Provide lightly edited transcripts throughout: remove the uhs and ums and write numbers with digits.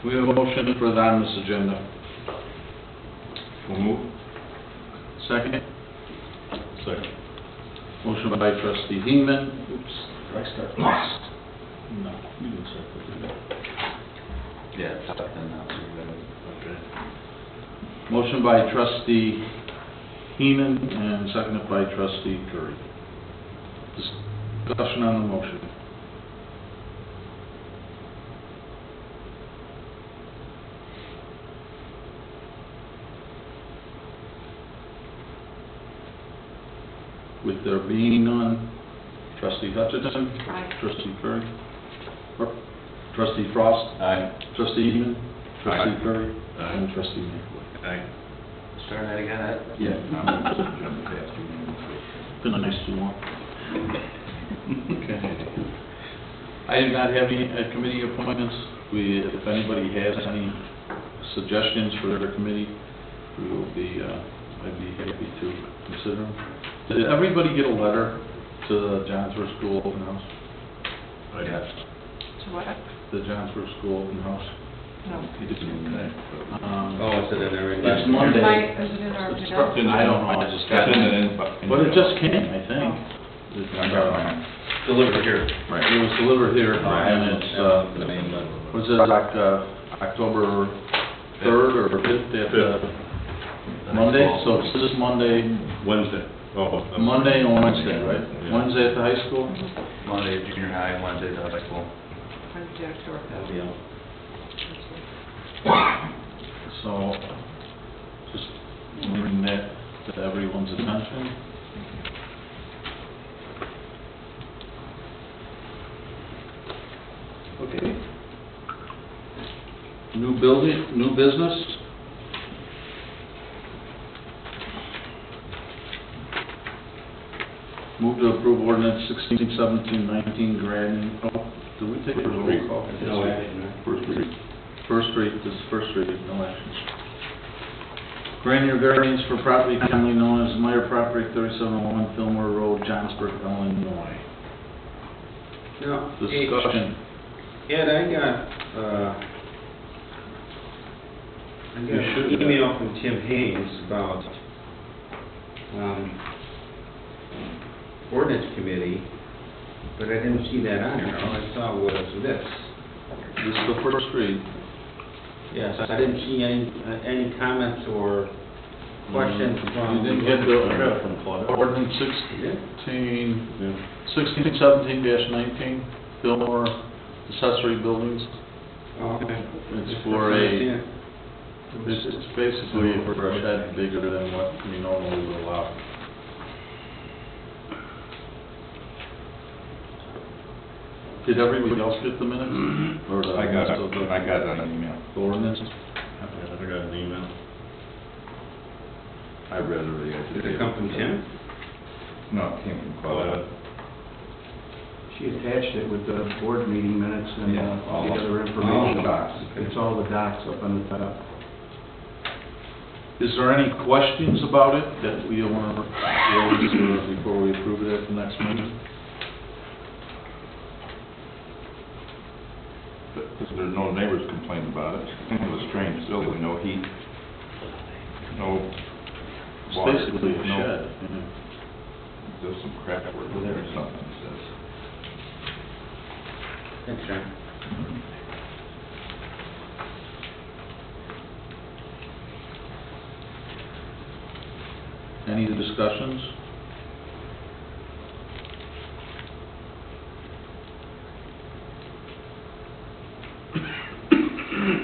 We have a motion for that on this agenda. We'll move. Second? Second. Motion by trustee Heeman. Oops. Did I start last? No, you didn't start that. Yeah, it's up then now, so we're gonna... Okay. Motion by trustee Heeman and seconded by trustee Curry. Discussion on the motion. With there being none, trustee Hutchinson? Aye. Trustee Curry? Or trustee Frost? Aye. Trustee Heeman? Trustee Aye. Curry? Aye. And trustee Maplewood? Aye. Start that again, Ed? Yeah. Been a nice too long. Okay. I do not have any committee appointments. If anybody has any suggestions for their committee, we will be, I'd be happy to consider them. Did everybody get a letter to the Johnsburg School Open House? Yes. To what? The Johnsburg School Open House? No. You didn't, okay. Oh, is it in there already? It's Monday. Is it in our It's agenda? I don't know, I just got It's in it. the info. But it just came, I think. I got mine. Delivered here. Right. It was delivered here, and it's, The main one. was it October 3rd or 5th at Monday? So it's this Monday, Wednesday. Oh. Monday and Wednesday, right? Yeah. Wednesday at the high school? Monday at junior high, Wednesday at high school. Wednesday, October That'll 5th. be out. So, just bring that to everyone's attention. Okay. New building, new business? Move to approve ordinance 16, 17, 19 granting, oh, do we take a roll call? No action, right? First read. First read, this is first read, no action. Granting your variance for property commonly known as Meyer Property, 3701 Fillmore Road, Johnsburg, Illinois. No, Discussion. Ed, I got You an should have. email from Tim Haynes about, ordinance committee, but I didn't see that on there. All I saw was this. This is the first read. Yes, I didn't see any comments or questions from. You didn't get the ordinance 16, 17-19, Fillmore accessory buildings. Oh, okay. It's for it's basically for a shed bigger than what we normally would allow. Did everybody else get the minutes? Or the I got rest of the- it. I got it on an email. The ordinance? I got an email. I read it already. Did it come from Tim? No, it came from Claudia. She attached it with the board meeting minutes and Yeah, all the other all the information. docs. It's all the docs up on the top. Is there any questions about it that we want to raise before we approve it at the next meeting? There's no neighbors complained about it. It was a strange facility, no heat, no It's water. basically a no- shed. There's some crap work in there or something, it says. Thanks, John. Any discussions?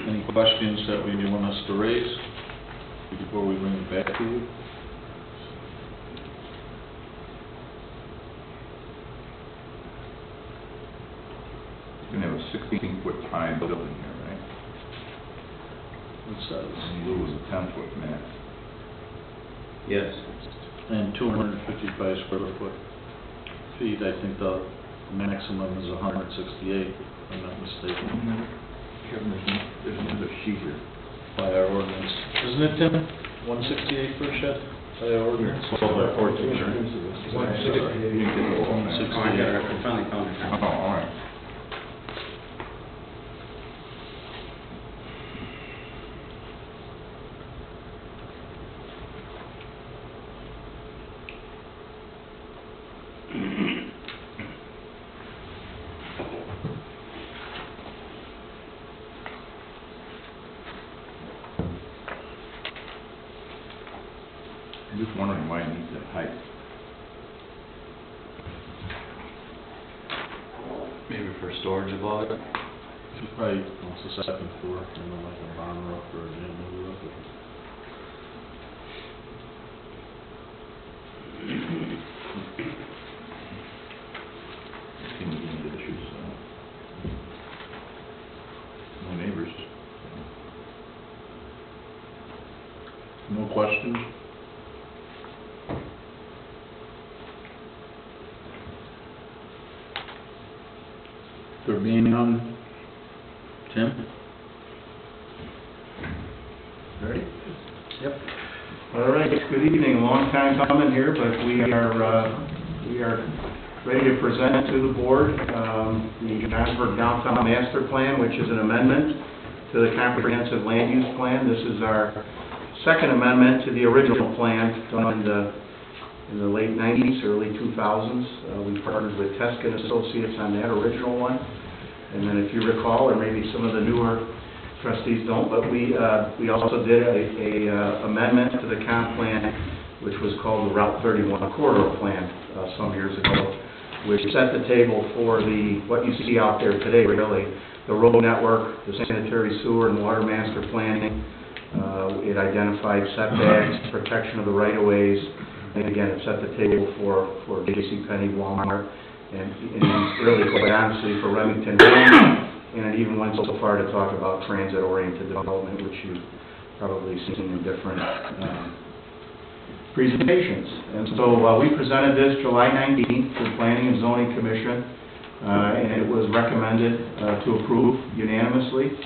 Any questions that we want us to raise before we bring it back to you? You're gonna have a 16-foot high building here, right? It says, And you lose a 10-foot max. Yes. and 255 square foot feet, I think the maximum is 168, if I'm not mistaken, Kevin, there's another sheet here. by our ordinance. Isn't it, Tim? 168 for a shed, by our ordinance? 12 by 14, sir. Oh, I got it, I finally found it. Oh, all right. Just wondering why it needs that height. Maybe for storage above it. It's probably, well, it's the second floor, like a barn roof or a gym roof. Seems to be any issues, no neighbors. No questions? There being none, Tim? Ready? Yep. All right, good evening. Long time coming here, but we are ready to present to the board the Johnsburg Downtown Master Plan, which is an amendment to the Comprehensive Land Use Plan. This is our second amendment to the original plan done in the late 90s, early 2000s. We partnered with Teskin Associates on that original one. And then if you recall, or maybe some of the newer trustees don't, but we also did a amendment to the comp plan, which was called the Route 31 Corridor Plan some years ago, which set the table for what you see out there today, really, the road network, the sanitary sewer and water master planning. It identified setbacks, protection of the right-of-ways, and again, it set the table for JCPenney, Walmart, and really, quite honestly, for Remington Homes. And it even went so far to talk about transit-oriented development, which you've probably seen in different presentations. And so we presented this July 19th to the Planning and Zoning Commission, and it was recommended to approve unanimously.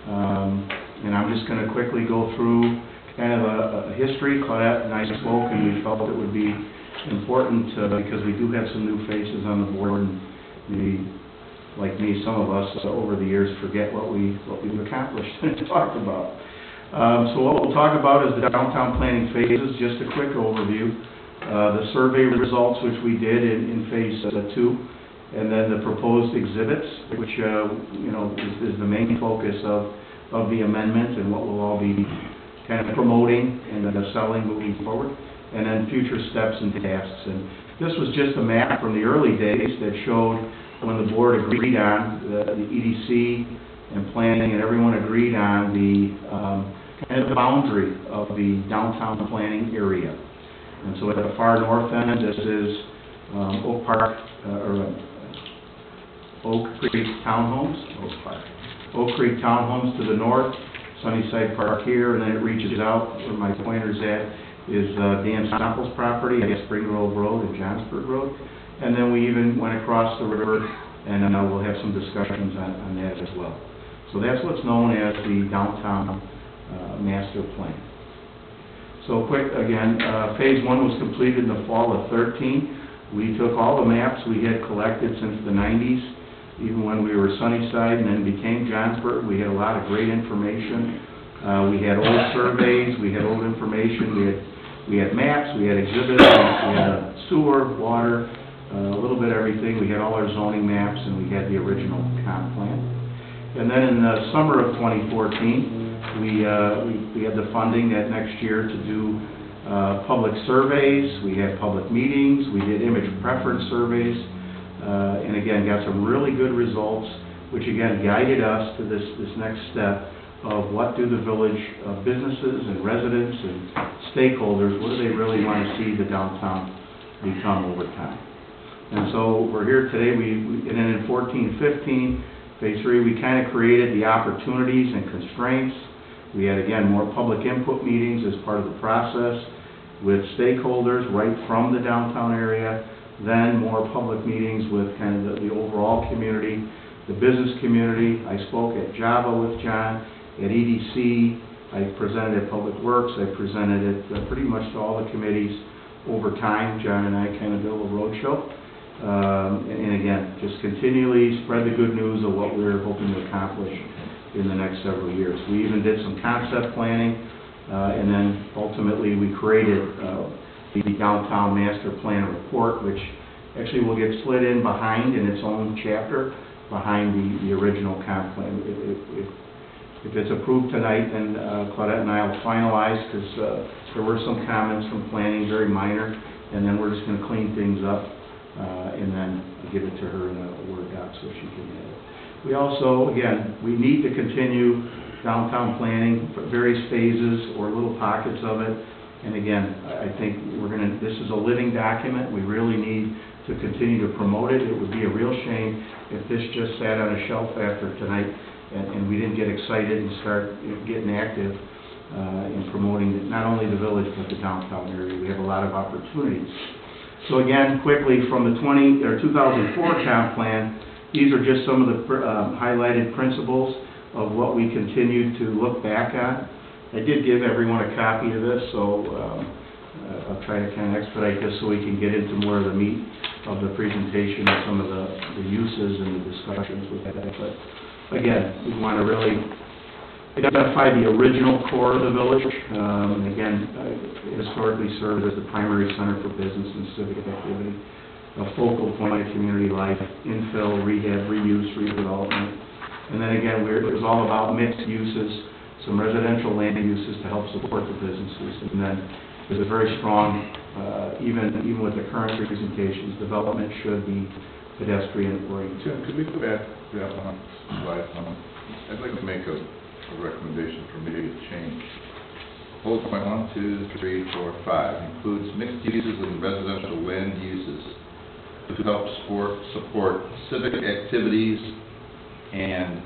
And I'm just going to quickly go through kind of a history. Claudette and I spoke, and we felt it would be important because we do have some new faces on the board, and maybe, like me, some of us over the years forget what we've accomplished and talked about. So what we'll talk about is the downtown planning phases, just a quick overview. The survey results, which we did in phase 2, and then the proposed exhibits, which is the main focus of the amendment and what we'll all be kind of promoting and selling moving forward, and then future steps and tasks. And this was just a map from the early days that showed when the board agreed on the EDC and planning, and everyone agreed on the kind of the boundary of the downtown planning area. And so at the far north end, this is Oak Creek Townhomes, Oak Creek Townhomes to the north, Sunnyside Park here, and then it reaches out, where my pointer's at, is Dan Stoppel's property, I guess Spring Grove Road and Johnsburg Road. And then we even went across the river, and we'll have some discussions on that as well. So that's what's known as the downtown master plan. So quick, again, phase 1 was completed in the fall of 13. We took all the maps we had collected since the 90s, even when we were Sunnyside and then became Johnsburg. We had a lot of great information. We had old surveys, we had old information, we had maps, we had exhibits, we had sewer, water, a little bit of everything. We had all our zoning maps, and we had the original comp plan. And then in the summer of 2014, we had the funding that next year to do public surveys. We had public meetings. We did image preference surveys, and again got some really good results, which again guided us to this next step of what do the village businesses and residents and stakeholders, what do they really want to see the downtown become over time. And so we're here today, and then in 14-15, phase 3, we kind of created the opportunities and constraints. We had, again, more public input meetings as part of the process with stakeholders right from the downtown area, then more public meetings with kind of the overall community, the business community. I spoke at Java with John, at EDC, I presented at Public Works, I presented at pretty much to all the committees over time. John and I kind of built a roadshow. And again, just continually spread the good news of what we're hoping to accomplish in the next several years. We even did some concept planning, and then ultimately we created the Downtown Master Plan Report, which actually will get slid in behind in its own chapter behind the original comp plan. If it's approved tonight, then Claudette and I will finalize, because there were some comments from planning, very minor, and then we're just going to clean things up and then give it to her in a Word doc so she can add it. We also, again, we need to continue downtown planning, various phases or little pockets of it. And again, I think this is a living document. We really need to continue to promote it. It would be a real shame if this just sat on a shelf after tonight and we didn't get excited and start getting active in promoting not only the village but the downtown area. We have a lot of opportunities. So again, quickly, from the 2004 comp plan, these are just some of the highlighted principles of what we continue to look back on. I did give everyone a copy of this, so I'll try to kind of expedite this so we can get into more of the meat of the presentation and some of the uses and the discussions with that. But again, we want to really identify the original core of the village. Again, historically served as the primary center for business and civic activity, a focal point of community life, infill, rehab, reuse, redevelopment. And then again, it was all about mixed uses, some residential land uses to help support the businesses. And then there's a very strong, even with the current presentations, development should be pedestrian oriented. Jim, could we go back to that one slide? I'd like to make a recommendation for maybe a change. Bullet point 1, 2, 3, 4, 5 includes mixed uses and residential land uses to help support civic activities and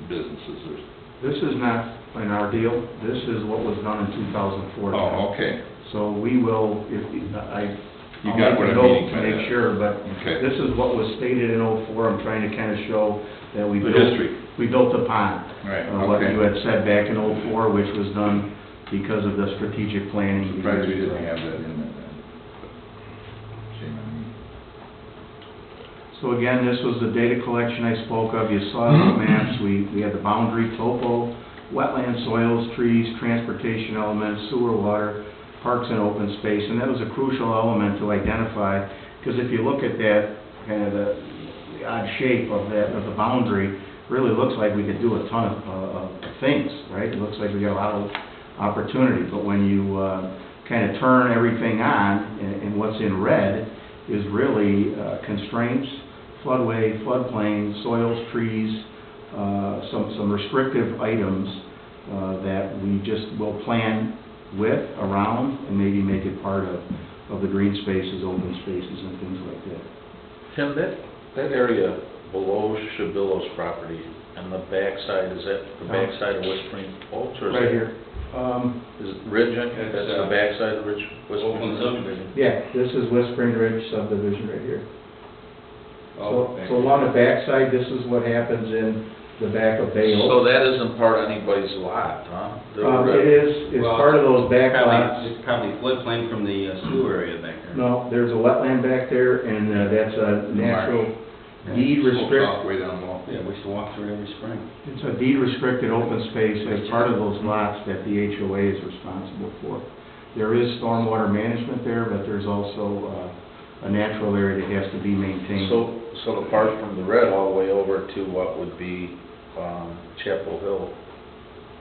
businesses. This is not in our deal. This is what was done in 2004. Oh, okay. So we will, You got what I'm meaning to by make that. sure, but Okay. this is what was stated in '04. I'm trying to kind of show that we The built, history. we built upon Right, what okay. you had said back in '04, which was done because of the strategic planning. Surprised we didn't have that in there then. Shame on me. So again, this was the data collection I spoke of. You saw the maps. We had the boundary, topo, wetland, soils, trees, transportation elements, sewer, water, parks and open space, and that was a crucial element to identify, because if you look at that, kind of the odd shape of the boundary, really looks like we could do a ton of things, right? It looks like we got a lot of opportunity, but when you kind of turn everything on, and what's in red is really constraints, floodway, floodplain, soils, trees, some restrictive items that we just will plan with, around, and maybe make it part of the green spaces, open spaces, and things like that. Tim, that area below Shabillo's property and the backside, is that the backside of Whispering Oaks, or is Right it? here. Is it Ridge? That's the backside of Whispering Open subdivision. Yeah, this is Whispering Ridge subdivision right here. Oh, So along the backside, this is what happens in the back of Bay Oak. So that isn't part of anybody's lot, huh? It is, it's Well, part of those back lots. It's probably floodplain from the sewer area back there. No, there's a wetland back there, and that's a natural deed Slopes restrict. off way down low. Yeah, we used to walk through it every spring. It's a deed restricted open space as part of those lots that the HOA is responsible for. There is stormwater management there, but there's also a natural area that has to be maintained. So the part from the red all the way over to what would be Chapel Hill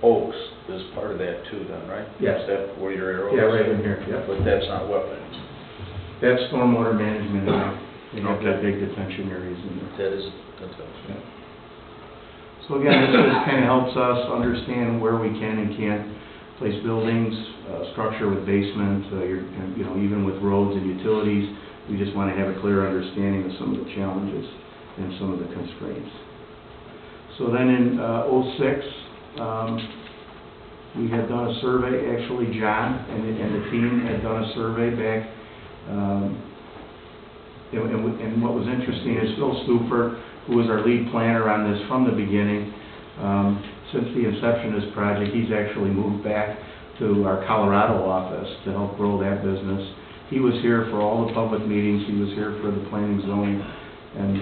Oaks is part of that too then, right? Yes. Is that where your arrow is? Yeah, right in here, yeah. But that's not wetlands. That's stormwater management, and they have got Okay. big detention areas in there. That is, that's Yeah. So again, this just kind of helps us understand where we can and can't place buildings, structure with basement, even with roads and utilities. We just want to have a clear understanding of some of the challenges and some of the constraints. So then in '06, we had done a survey, actually John and the team had done a survey back, and what was interesting is Phil Stupert, who was our lead planner on this from the beginning, since the inception of this project, he's actually moved back to our Colorado office to help grow that business. He was here for all the public meetings, he was here for the planning zoning, and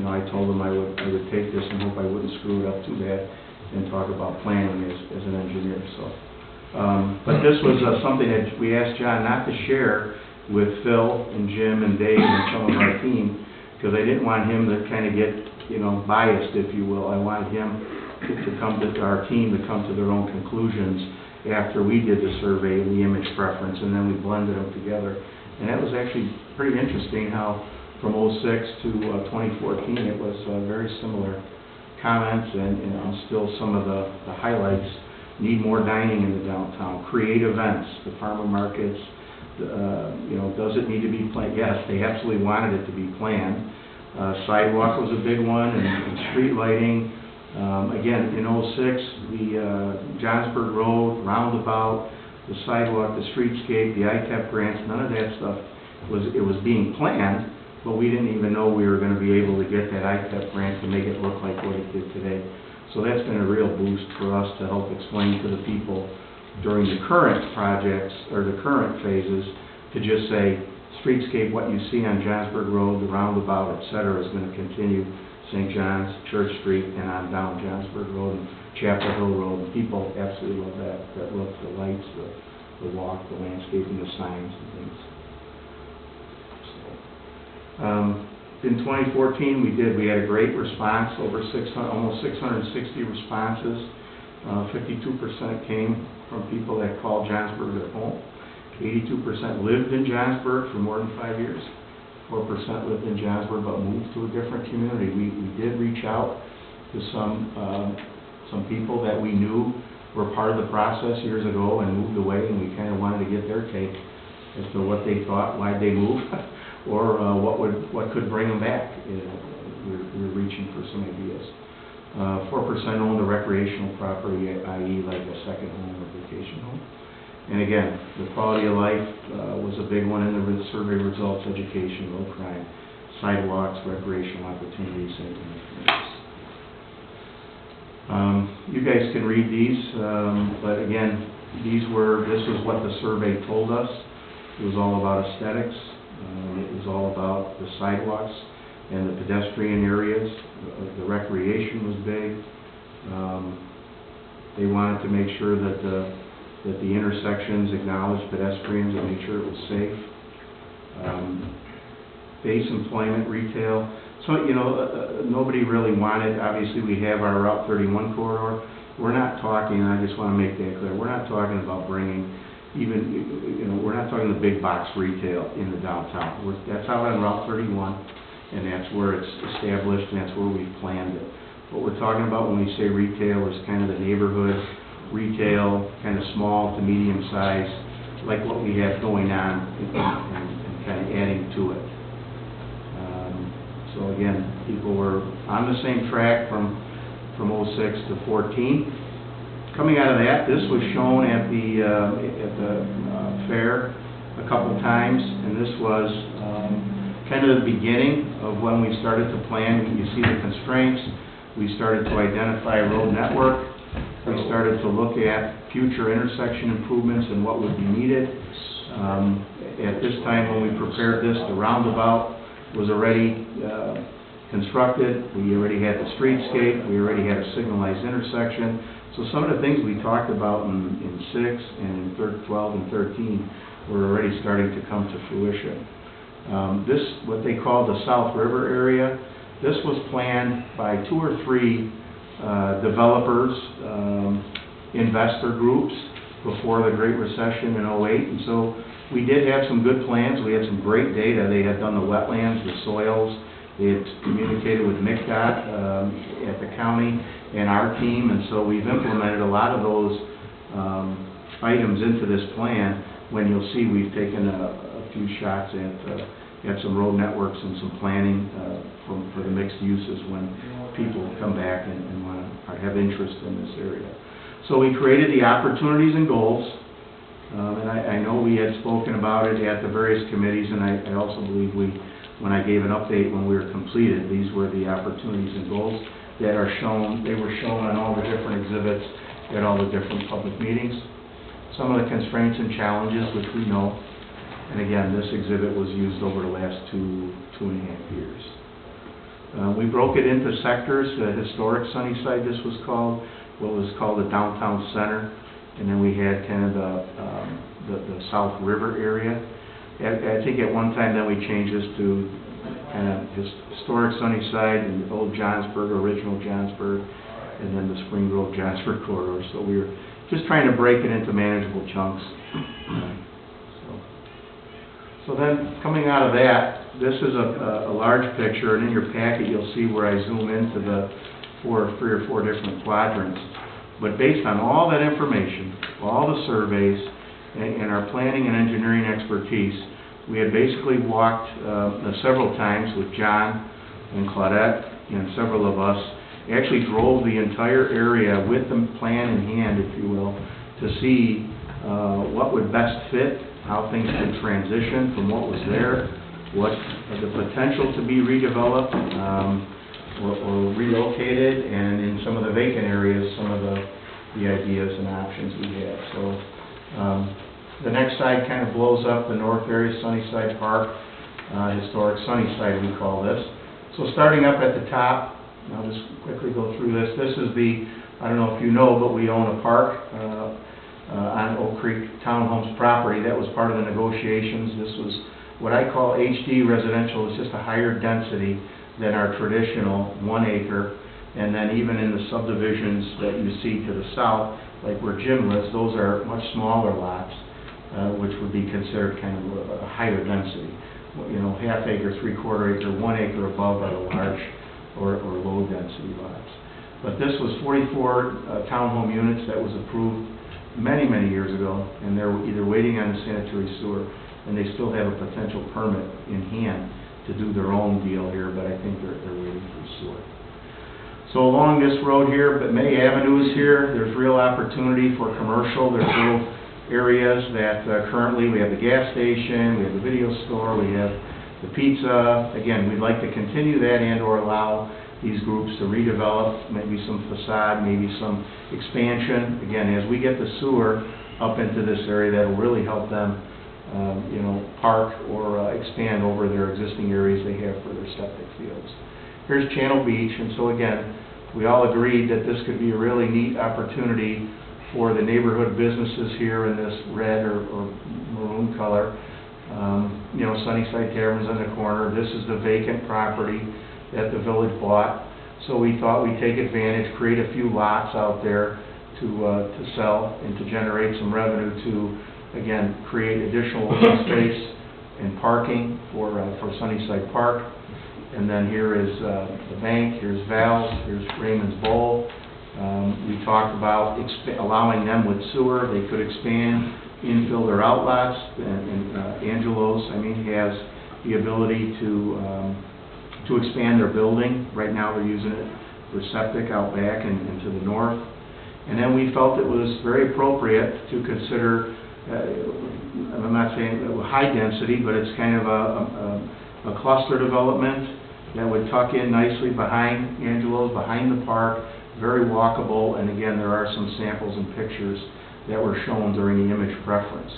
I told him I would take this and hope I wouldn't screw it up too bad and talk about planning as an engineer. So, but this was something that we asked John not to share with Phil and Jim and Dave and some of our team, because I didn't want him to kind of get biased, if you will. I wanted him to come to, our team to come to their own conclusions after we did the survey and the image preference, and then we blended them together. And that was actually pretty interesting how from '06 to 2014, it was very similar comments and still some of the highlights. Need more dining in the downtown, create events, the farmer markets, does it need to be planned? Yes, they absolutely wanted it to be planned. Sidewalk was a big one, and street lighting. Again, in '06, the Johnsburg Road, roundabout, the sidewalk, the streetscape, the ITEP grants, none of that stuff was being planned, but we didn't even know we were going to be able to get that ITEP grant to make it look like what it did today. So that's been a real boost for us to help explain to the people during the current projects, or the current phases, to just say, streetscape, what you see on Johnsburg Road, the roundabout, et cetera, is going to continue St. John's, Church Street, and on down Johnsburg Road and Chapel Hill Road. And people absolutely love that look, the lights, the walk, the landscaping, the signs and things. So, in 2014, we had a great response, almost 660 responses. 52% came from people that called Johnsburg their home. 82% lived in Johnsburg for more than 5 years. 4% lived in Johnsburg but moved to a different community. We did reach out to some people that we knew were part of the process years ago and moved away, and we kind of wanted to get their take as to what they thought, why they moved, or what could bring them back. We're reaching for some ideas. 4% owned a recreational property, i.e. like a second home or vacation home. And again, the quality of life was a big one in the survey results: education, low crime, sidewalks, recreational opportunities, and communities. You guys can read these, but again, this was what the survey told us. It was all about aesthetics. It was all about the sidewalks and the pedestrian areas. The recreation was big. They wanted to make sure that the intersections acknowledged pedestrians and made sure it was safe. Base employment, retail. So, nobody really wanted, obviously we have our Route 31 corridor. We're not talking, and I just want to make that clear, we're not talking about bringing we're not talking the big box retail in the downtown. That's out on Route 31, and that's where it's established, and that's where we've planned it. What we're talking about when we say retail is kind of the neighborhood retail, kind of small to medium size, like what we have going on, and kind of adding to it. So again, people were on the same track from '06 to '14. Coming out of that, this was shown at the fair a couple times, and this was kind of the beginning of when we started to plan. You see the constraints. We started to identify a road network. We started to look at future intersection improvements and what would be needed. At this time, when we prepared this, the roundabout was already constructed. We already had the streetscape. We already had a signalized intersection. So some of the things we talked about in 6 and in 12 and 13 were already starting to come to fruition. This, what they call the South River area, this was planned by 2 or 3 developers, investor groups before the Great Recession in '08. And so we did have some good plans. We had some great data. They had done the wetlands, the soils. They had communicated with MCDOT at the county and our team, and so we've implemented a lot of those items into this plan. When you'll see, we've taken a few shots at some road networks and some planning for the mixed uses when people come back and want to have interest in this area. So we created the opportunities and goals, and I know we had spoken about it at the various committees, and I also believe when I gave an update when we were completed, these were the opportunities and goals that are shown. They were shown on all the different exhibits at all the different public meetings. Some of the constraints and challenges, which we know, and again, this exhibit was used over the last two and a half years. We broke it into sectors. The historic Sunnyside, this was called, what was called the downtown center, and then we had kind of the South River area. I think at one time then we changed this to kind of historic Sunnyside and old Johnsburg, original Johnsburg, and then the Spring Grove Johnsburg corridor. So we were just trying to break it into manageable chunks. So then, coming out of that, this is a large picture, and in your packet you'll see where I zoom into the three or four different quadrants. But based on all that information, all the surveys, and our planning and engineering expertise, we had basically walked several times with John and Claudette and several of us, actually drove the entire area with the plan in hand, if you will, to see what would best fit, how things could transition from what was there, what the potential to be redeveloped or relocated, and in some of the vacant areas, some of the ideas and options we had. So the next side kind of blows up the north area, Sunnyside Park, historic Sunnyside we call this. So starting up at the top, I'll just quickly go through this. This is I don't know if you know, but we own a park on Oak Creek Townhomes property. That was part of the negotiations. This was what I call HD residential. It's just a higher density than our traditional 1 acre. And then even in the subdivisions that you see to the south, like where Jim lives, those are much smaller lots, which would be considered kind of a higher density. You know, half acre, 3/4 acre, 1 acre above are the large or low density lots. But this was 44 townhome units that was approved many, many years ago, and they're either waiting on the sanitary sewer, and they still have a potential permit in hand to do their own deal here, but I think they're waiting for sewer. So along this road here, but May Avenue is here, there's real opportunity for commercial. There's little areas that currently we have the gas station, we have the video store, we have the pizza. Again, we'd like to continue that and or allow these groups to redevelop, maybe some facade, maybe some expansion. Again, as we get the sewer up into this area, that will really help them, you know, park or expand over their existing areas they have for their septic fields. Here's Channel Beach, and so again, we all agreed that this could be a really neat opportunity for the neighborhood businesses here in this red or maroon color. You know, Sunnyside Tavern's on the corner. This is the vacant property that the village bought. So we thought we'd take advantage, create a few lots out there to sell and to generate some revenue to, again, create additional open space and parking for Sunnyside Park. And then here is the bank, here's Val's, here's Raymond's Bowl. We talked about allowing them with sewer. They could expand, infill their outlots, and Angelo's, I mean, has the ability to expand their building. Right now they're using it for septic out back and to the north. And then we felt it was very appropriate to consider, I'm not saying high density, but it's kind of a cluster development that would tuck in nicely behind Angelo's, behind the park, very walkable, and again, there are some samples and pictures that were shown during the image preference.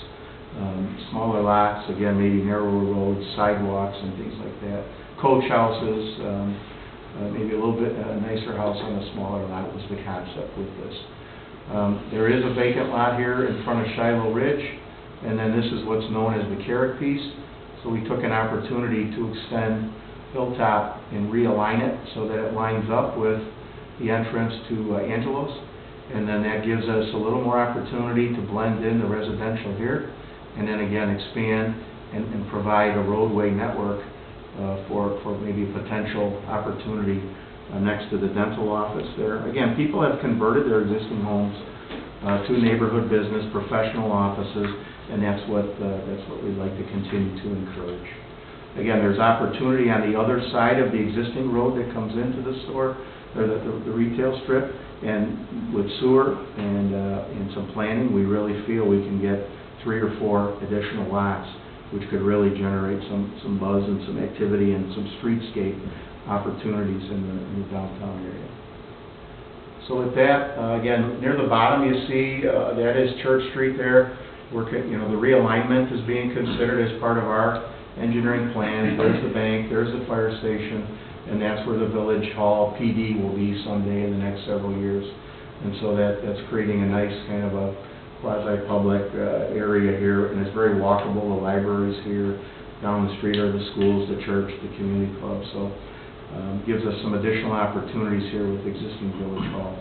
Smaller lots, again, maybe narrower roads, sidewalks, and things like that. Coach houses, maybe a little bit nicer house on a smaller lot was the concept with this. There is a vacant lot here in front of Shiloh Ridge, and then this is what's known as the Carrick piece. So we took an opportunity to extend Hilltop and realign it so that it lines up with the entrance to Angelo's, and then that gives us a little more opportunity to blend in the residential here, and then again expand and provide a roadway network for maybe a potential opportunity next to the dental office there. Again, people have converted their existing homes to neighborhood business, professional offices, and that's what we'd like to continue to encourage. Again, there's opportunity on the other side of the existing road that comes into the store, or the retail strip, and with sewer and some planning, we really feel we can get 3 or 4 additional lots, which could really generate some buzz and some activity and some streetscape opportunities in the downtown area. So with that, again, near the bottom you see that is Church Street there. You know, the realignment is being considered as part of our engineering plans. There's the bank, there's the fire station, and that's where the Village Hall PD will be someday in the next several years. And so that's creating a nice kind of a quasi-public area here, and it's very walkable. The library's here, Down the street are the schools, the church, the community club, so gives us some additional opportunities here with existing Village Hall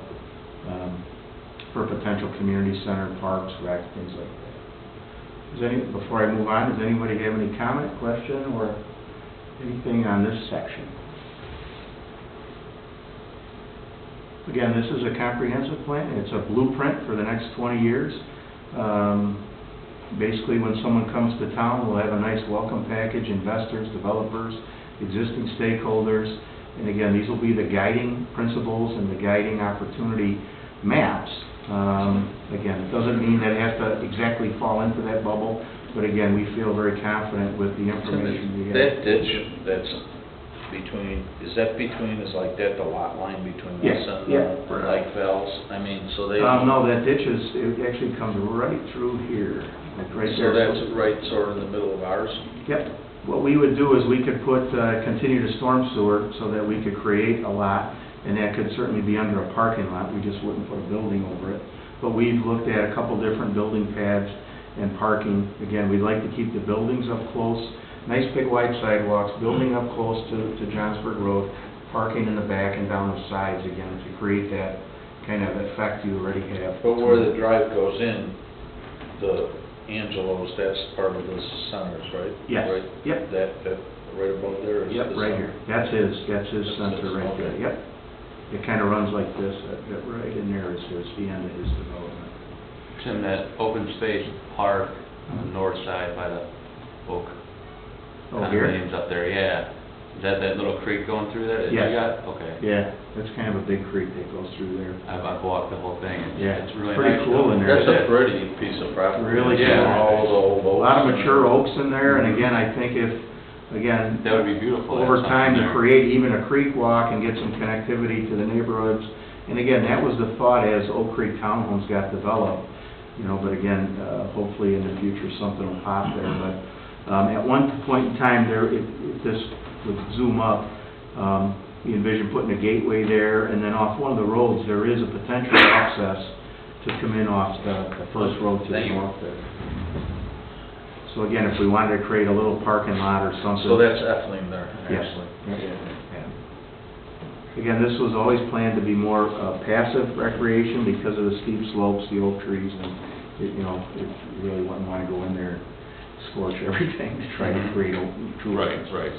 for potential community center, parks, rec, things like that. Before I move on, does anybody have any comment, question, or anything on this section? Again, this is a comprehensive plan. It's a blueprint for the next 20 years. Basically, when someone comes to town, we'll have a nice welcome package, investors, developers, existing stakeholders. And again, these will be the guiding principles and the guiding opportunity maps. Again, it doesn't mean that it has to exactly fall into that bubble, but again, we feel very confident with the information we have. That ditch that's between, is like that the lot line between Yes, us and yeah. Lake Fells? I mean, so they... No, that ditch it actually comes right through here, like right So there. that's right sort of in the middle of ours? Yep. What we would do is we could put, continue to storm sewer so that we could create a lot, and that could certainly be under a parking lot. We just wouldn't put a building over it. But we've looked at a couple different building pads and parking. Again, we'd like to keep the buildings up close, nice big wide sidewalks, building up close to Johnsburg Road, parking in the back and down the sides again to create that kind of effect you already have. But where the drive goes in, the Angelo's, that's part of the centers, right? Yes. Right? Yep. That right above there is Yep, the right center? here. That's his center right there, Okay. yep. It kind of runs like this, that right in there is the end of his development. Tim, that open space park on the north side by the oak Oh, here? condominiums up there, yeah. Is that little creek going through there that you Yes. got? Okay. Yeah, that's kind of a big creek that goes through there. I've walked the whole thing. Yeah, It's really pretty nice. cool in there. That's a pretty piece of property. Really cool. All the old A oaks. lot of mature oaks in there, and again, I think if, again, That would be beautiful. over Have time something to there. create even a creek walk and get some connectivity to the neighborhoods. And again, that was the thought as Oak Creek Townhomes got developed, but again, hopefully in the future, something will pop there. But at one point in time there, if this would zoom up, we envision putting a gateway there, and then off one of the roads, there is a potential access to come in off the first road to the Thank you. north there. So again, if we wanted to create a little parking lot or something. So that's ethylene there, Yes. actually. Yeah. Again, this was always planned to be more passive recreation because of the steep slopes, the oak trees, and you really wouldn't want to go in there and scorch everything to try to create true. Right.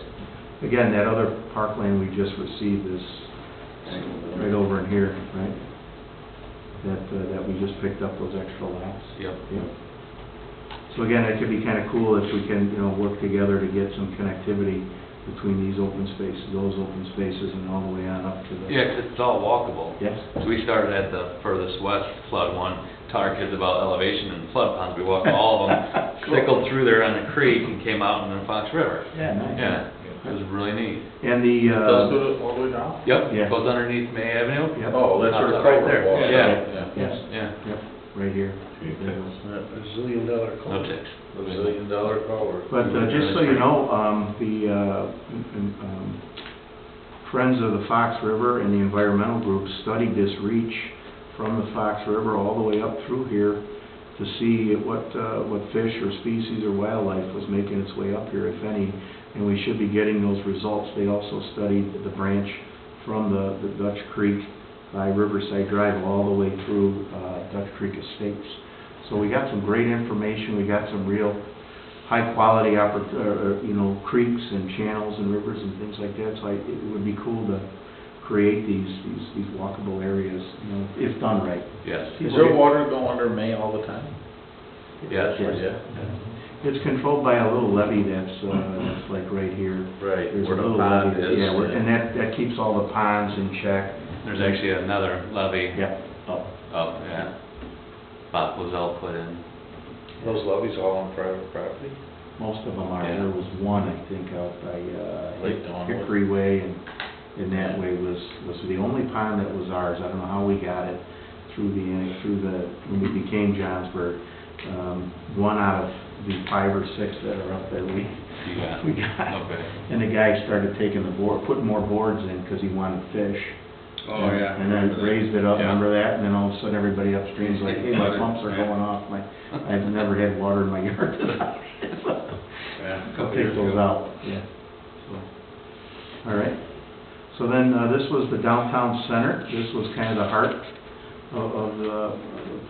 Again, that other parkland we just received is right over in here, right? That we just picked up those extra lots. Yep. Yep. So again, it could be kind of cool if we can, work together to get some connectivity between these open spaces, those open spaces, and all the way on up to the... Yeah, 'cause it's all walkable. Yes. So we started at the furthest west flood one, taught our kids about elevation and flood ponds. We walked all of them, sickled through there on the creek and came out in the Fox River. Yeah, nice. Yeah, it was really neat. And the, Does go to all the way down? Yep, Yeah. goes underneath May Avenue. Yep. Oh, that's where the Right culvert there. was. Yeah. Yes, Yeah, yep, right here. A zillion-dollar no culvert. ticks. A zillion-dollar culvert. But just so you know, Friends of the Fox River and the environmental group studied this reach from the Fox River all the way up through here to see what fish or species or wildlife was making its way up here, if any, and we should be getting those results. They also studied the branch from the Dutch Creek by Riverside Drive all the way through Dutch Creek Estates. So we got some great information. We got some real high-quality creeks and channels and rivers and things like that. So it would be cool to create these walkable areas, if done right. Yes. Is there water go under May all the time? Yes. Yeah. It's controlled by a little levee that's like right here. Right, There's a where the little pond levee, is. yeah, and that keeps all the ponds in check. There's actually another levee Yep, up. up, yeah. Bob Lozelle put in. Those levees all on private property? Most of them are. Yeah. There was one, I think, out by Lake Donwood. Hickory Way, and that way was the only pond that was ours. I don't know how we got it through when we became Johnsburg. One out of the 5 or 6 that are up there, we got. Okay. And the guy started putting more boards in because he wanted fish. Oh, yeah. And then raised it up, Yeah. remember that? And then all of a sudden, everybody upstream's like, hey, my pumps are going off. I've never had water in my yard this high. Yeah. I'll take those out, yeah. So, all right. So then, this was the downtown center. This was kind of the heart of the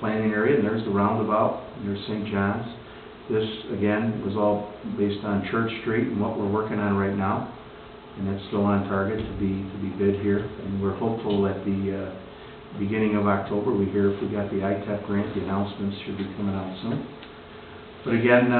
planning area, and there's the roundabout, and there's St. John's. This, again, was all based on Church Street and what we're working on right now, and it's still on target to be bid here. And we're hopeful at the beginning of October, we hear if we got the ITEP grant, the announcements should be coming out soon. But again,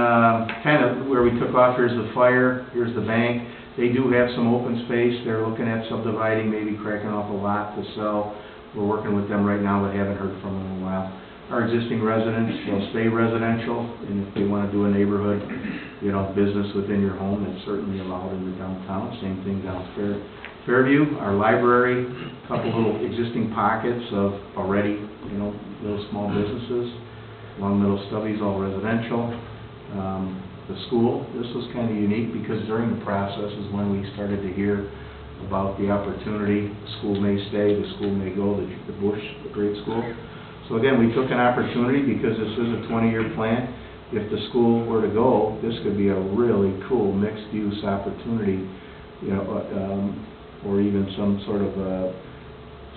kind of where we took off, here's the fire, here's the bank. They do have some open space. They're looking at subdividing, maybe cracking off a lot to sell. We're working with them right now, but haven't heard from them in a while. Our existing residents will stay residential, and if they want to do a neighborhood, business within your home, it's certainly allowed in the downtown. Same thing down Fairview. Our library, a couple little existing pockets of already, little small businesses. Long Meadow Stubby's all residential. The school, this was kind of unique because during the process is when we started to hear about the opportunity. The school may stay, the school may go, the Bush, the grade school. So again, we took an opportunity because this is a 20-year plan. If the school were to go, this could be a really cool mixed-use opportunity, or even some sort of a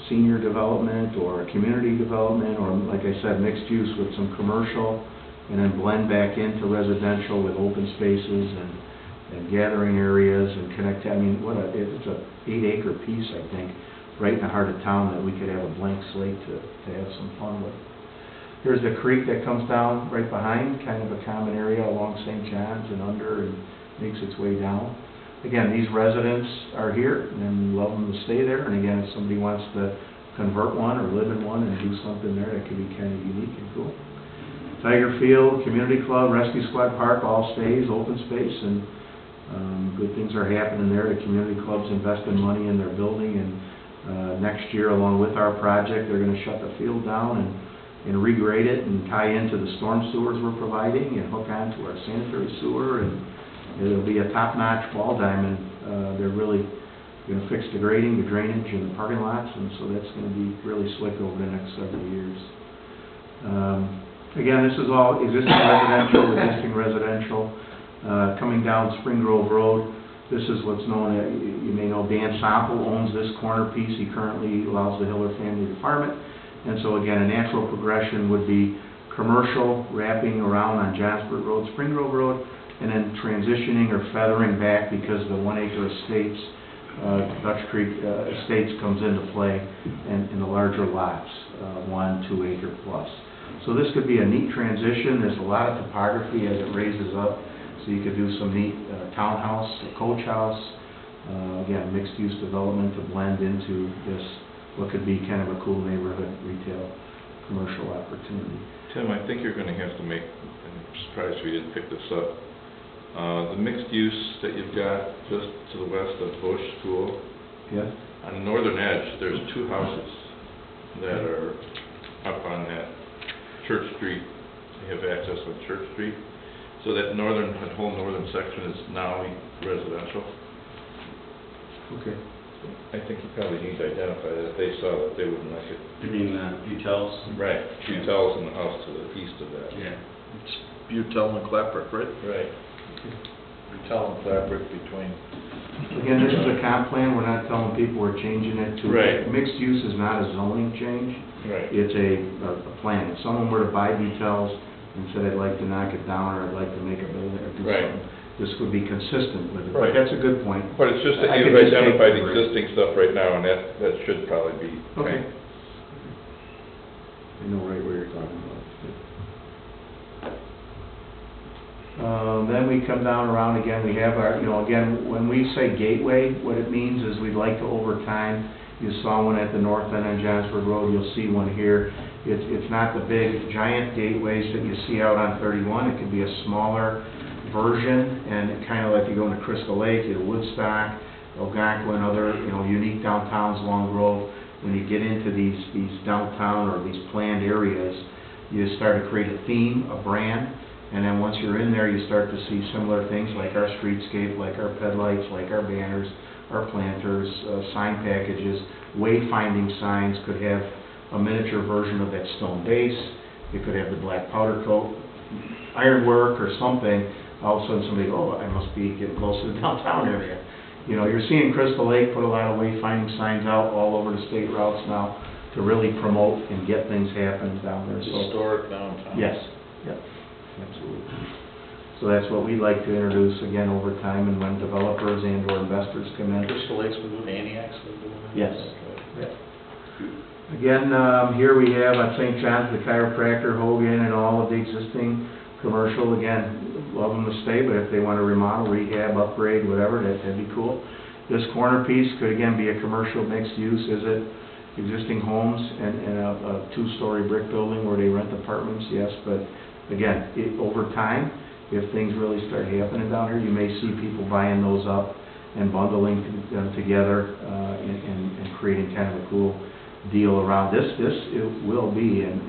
senior development or a community development, or like I said, mixed use with some commercial, and then blend back into residential with open spaces and gathering areas and connect. I mean, it's a 8-acre piece, I think, right in the heart of town that we could have a blank slate to have some fun with. There's the creek that comes down right behind, kind of a common area along St. John's and under, and makes its way down. Again, these residents are here and love them to stay there. And again, if somebody wants to convert one or live in one and do something there, that could be kind of unique and cool. Tiger Field, Community Club, Rescue Squad Park, all stays, open space, and good things are happening there. The community clubs investing money in their building, and next year, along with our project, they're going to shut the field down and regrade it and tie into the storm sewers we're providing and hook onto our sanitary sewer, and it'll be a top-notch ball diamond. They're really going to fix the grading, the drainage, and the parking lots, and so that's going to be really slick over the next several years. Again, this is all existing residential. Coming down Spring Grove Road, this is what's known as, you may know, Dan Sample owns this corner piece. He currently allows the Hiller Family Department. And so again, a natural progression would be commercial wrapping around on Johnsburg Road, Spring Grove Road, and then transitioning or feathering back because the 1-acre estates, Dutch Creek Estates comes into play in the larger lots, 1, 2 acre plus. So this could be a neat transition. There's a lot of topography as it raises up, so you could do some neat townhouse, a coach house, again, mixed-use development to blend into this, what could be kind of a cool neighborhood retail commercial opportunity. Tim, I think you're going to have to make, I'm surprised we didn't pick this up, the mixed use that you've got just to the west of Bush School. Yes? On the northern edge, there's 2 houses that are up on that Church Street. They have access on Church Street. So that whole northern section is now residential. Okay. I think you probably need to identify that. If they saw it, they wouldn't like it. You mean Butels? Right. Butels in the house to the east of that. Yeah. It's Butel and Claperick, right? Right. Butel and Claperick between. Again, this is a comp plan. We're not telling people we're changing it to. Right. Mixed use is not a zoning change. Right. It's a plan. If someone were to buy Butels and said, I'd like to knock it down, or I'd like to make a building or do Right. something, this would be consistent with it. Right. But that's a good point. But it's just that I you've could just take identified the break. existing stuff right now, and that should probably be. Okay. I know right where you're talking about. Then we come down around again, we have our, again, when we say gateway, what it means is we'd like to, over time, you saw one at the north end on Johnsburg Road, you'll see one here. It's not the big giant gateways that you see out on 31, it could be a smaller version, and kind of like you go into Crystal Lake, you have Woodstock, Algonquin, other, unique downtowns along Grove. When you get into these downtown or these planned areas, you start to create a theme, a brand, and then once you're in there, you start to see similar things like our streetscape, like our pedlights, like our banners, our planters, sign packages, wayfinding signs could have a miniature version of that stone base. It could have the black powder coat. ironwork or something, all of a sudden somebody, oh, I must be getting close to the downtown area. You know, you're seeing Crystal Lake put a lot of wayfinding signs out all over the state routes now to really promote and get things happening down there, so. Historic downtown. Yes, yep, absolutely. So that's what we'd like to introduce again over time, and when developers and or investors come in. Crystal Lake's been doing Antioch's been doing it? Yes. Okay. Again, here we have on St. John's, the chiropractor, Hogan, and all of the existing commercial. Again, love them to stay, but if they want to remodel, rehab, upgrade, whatever, that'd be cool. This corner piece could again be a commercial mixed use. Is it existing homes and a two-story brick building where they rent apartments? Yes, but again, over time, if things really start happening down here, you may see people buying those up and bundling them together and creating kind of a cool deal around this. It will be in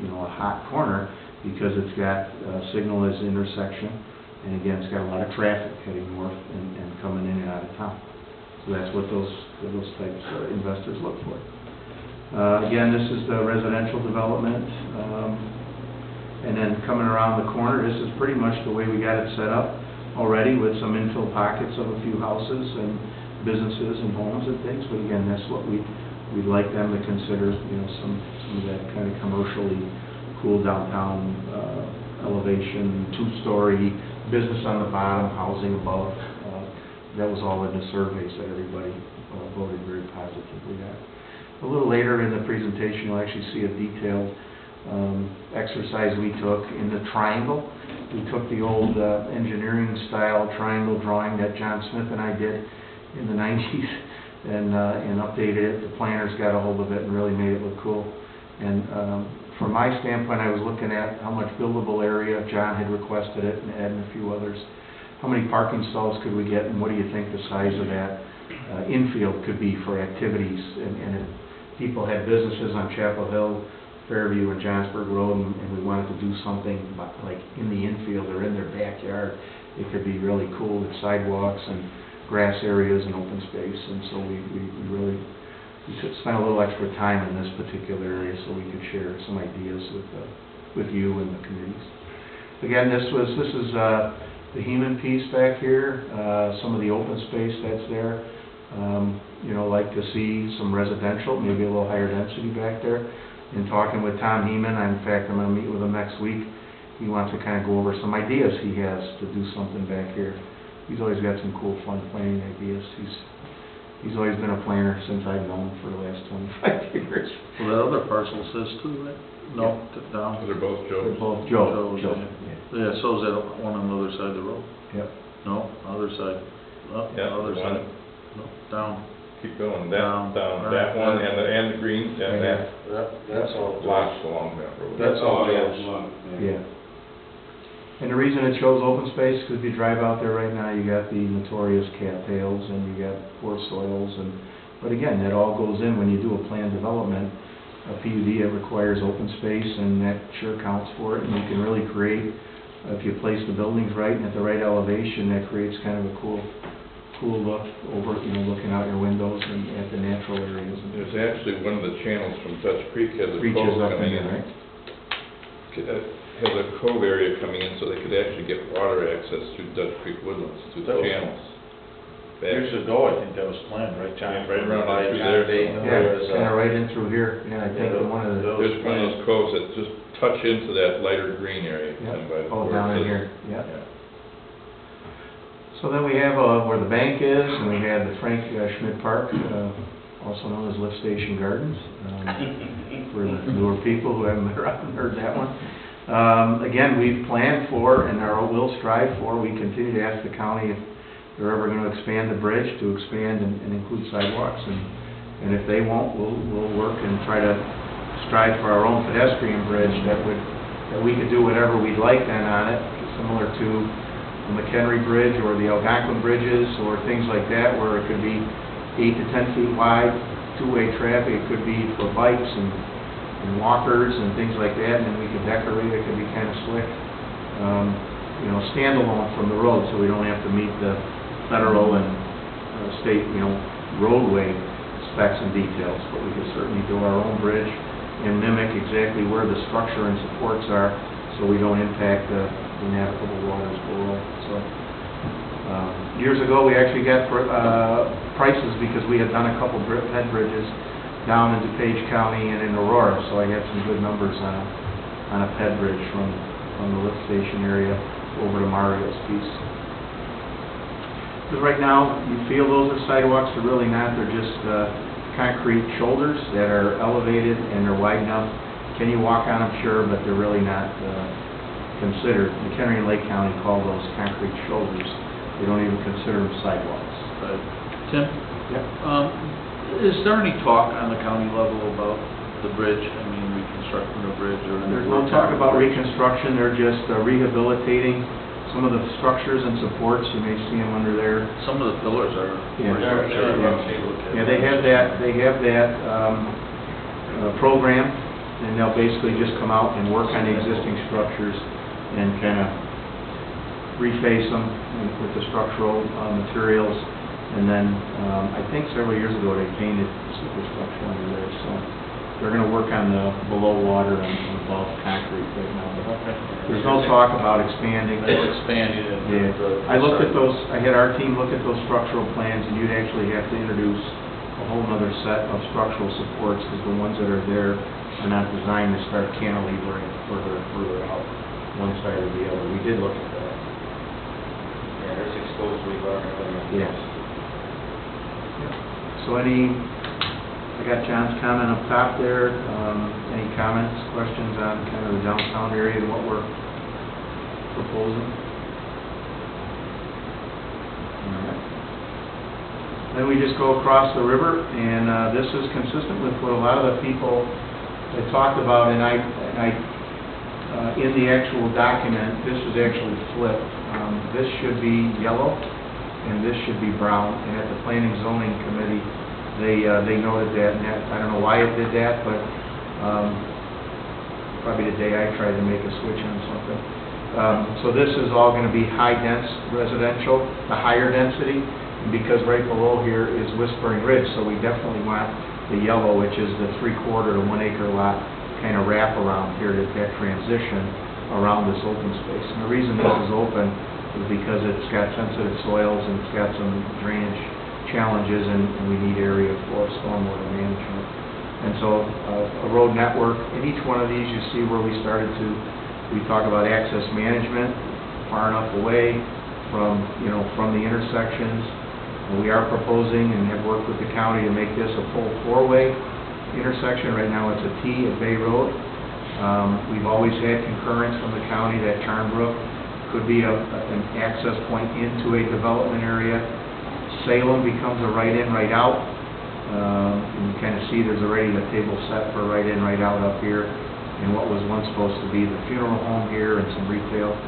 you know, a hot corner because it's got signal as intersection, and again, it's got a lot of traffic heading north and coming in and out of town. So that's what those types of investors look for. Again, this is the residential development. And then coming around the corner, this is pretty much the way we got it set up already, with some infill pockets of a few houses and businesses and homes and things. But again, that's what we'd like them to consider, you know, some of that kind of commercially cool downtown elevation, two-story, business on the bottom, housing above. That was all in the surveys that everybody voted very positively at. A little later in the presentation, you'll actually see a detailed exercise we took in the triangle. We took the old engineering style triangle drawing that John Smith and I did in the 90s and updated it. The planners got a hold of it and really made it look cool. And from my standpoint, I was looking at how much buildable area. John had requested it, and Ed and a few others. How many parking stalls could we get, and what do you think the size of that infield could be for activities? And if people had businesses on Chapel Hill, Fairview, and Johnsburg Road, and we wanted to do something like in the infield or in their backyard, it could be really cool with sidewalks and grass areas and open space. And so we really spent a little extra time in this particular area so we could share some ideas with you and the committees. Again, this is the Heman piece back here, some of the open space that's there. You know, like to see some residential, maybe a little higher density back there. In talking with Tom Heman, in fact, I'm going to meet with him next week. He wants to kind of go over some ideas he has to do something back here. He's always got some cool, fun planning ideas. He's always been a planner since I've known him for the last 25 years. Well, that other parcel says too, right? No, down. They're both They're Joe's. both Joe. Yeah, so is that one on the other side of the road? Yep. No, other side. Up, Yeah, other the side. one. No, down. Keep going, Down. down, that one, and the green, and that, That's all. lots along that road. That's all Joe's. Yeah. And the reason it shows open space, because if you drive out there right now, you got the notorious cattails and you got poor soils, but again, that all goes in when you do a planned development. A PUD, it requires open space, and that sure counts for it, and you can really create, if you place the buildings right and at the right elevation, that creates kind of a cool look over, you know, looking out your windows and at the natural areas. There's actually one of the channels from Dutch Creek has a Reaches cove up in coming there, in. right? Has a cove area coming in, so they could actually get water access through Dutch Creek woodlands, through the That was- channels. Years ago, I think that was planned, right, John? Yeah, right around By through John there. Dayton, Yeah, there was, kind of right in through here, yeah, I think in one of the, There's one of those coves that just touch into that lighter green area. down by the oh, where down it in says- here, yeah. Yeah. So then we have where the bank is, and we have the Frank Schmidt Park, also known as Lift Station Gardens, for the newer people who haven't been around and heard that one. Again, we've planned for, and will strive for, we continue to ask the county if they're ever going to expand the bridge, to expand and include sidewalks, and if they won't, we'll work and try to strive for our own pedestrian bridge that we could do whatever we'd like then on it, similar to the McHenry Bridge or the Algonquin bridges or things like that, where it could be 8 to 10 feet wide, two-way traffic. It could be for bikes and walkers and things like that, and then we could decorate it. It could be kind of slick, you know, standalone from the road, so we don't have to meet the federal and state, you know, roadway specs and details. But we could certainly do our own bridge and mimic exactly where the structure and supports are, so we don't impact the navigable waters below, so. Years ago, we actually got prices because we had done a couple head bridges down in DuPage County and in Aurora, so I had some good numbers on a head bridge from the lift station area over to Mario's piece. Because right now, you feel those are sidewalks, they're really not, they're just concrete shoulders that are elevated and they're wide enough. Can you walk on them? Sure, but they're really not considered. McHenry and Lake County call those concrete shoulders. They don't even consider them sidewalks. Right. Tim? Yeah. Is there any talk on the county level about the bridge? I mean, reconstructing the bridge or? There's no talk about reconstruction, they're just rehabilitating some of the structures and supports. You may see them under there. Some of the pillars are. Yeah. Yeah, Yeah, they have that program, and they'll basically just come out and work on the existing structures and kind of reface them with the structural materials. And then, I think several years ago, they painted superstructure under there, so they're gonna work on the below water and above concrete right now. But there's no talk about expanding. Expanding it. Yeah, I looked at those, I had our team look at those structural plans, and you'd actually have to introduce a whole other set of structural supports, because the ones that are there are not designed to start cantilevering further and further out, one side or the other. We did look at that. Yeah, there's exposed rebar and everything. Yes. So I got John's comment up top there. Any comments, questions on kind of the downtown area and what we're proposing? All right. Then we just go across the river, and this is consistent with what a lot of the people had talked about, and I in the actual document, this is actually flipped. This should be yellow, and this should be brown. And at the Planning Zoning Committee, they noted that, and I don't know why it did that, but probably the day I tried to make a switch on something. So this is all going to be high-dense residential, the higher density, because right below here is Whispering Ridge, so we definitely want the yellow, which is the 3/4 to 1 acre lot, kind of wrap around here, that transition around this open space. And the reason this is open is because it's got sensitive soils and it's got some drainage challenges, and we need area for stormwater management. And so a road network, in each one of these you see where we talk about access management, far enough away from the intersections. And we are proposing and have worked with the county to make this a full 4-way intersection. Right now it's a T at Bay Road. We've always had concurrence from the county that Charnbrook could be an access point into a development area. Salem becomes a right-in, right-out. And you kind of see there's already a table set for right-in, right-out up here in what was once supposed to be the funeral home here and some retail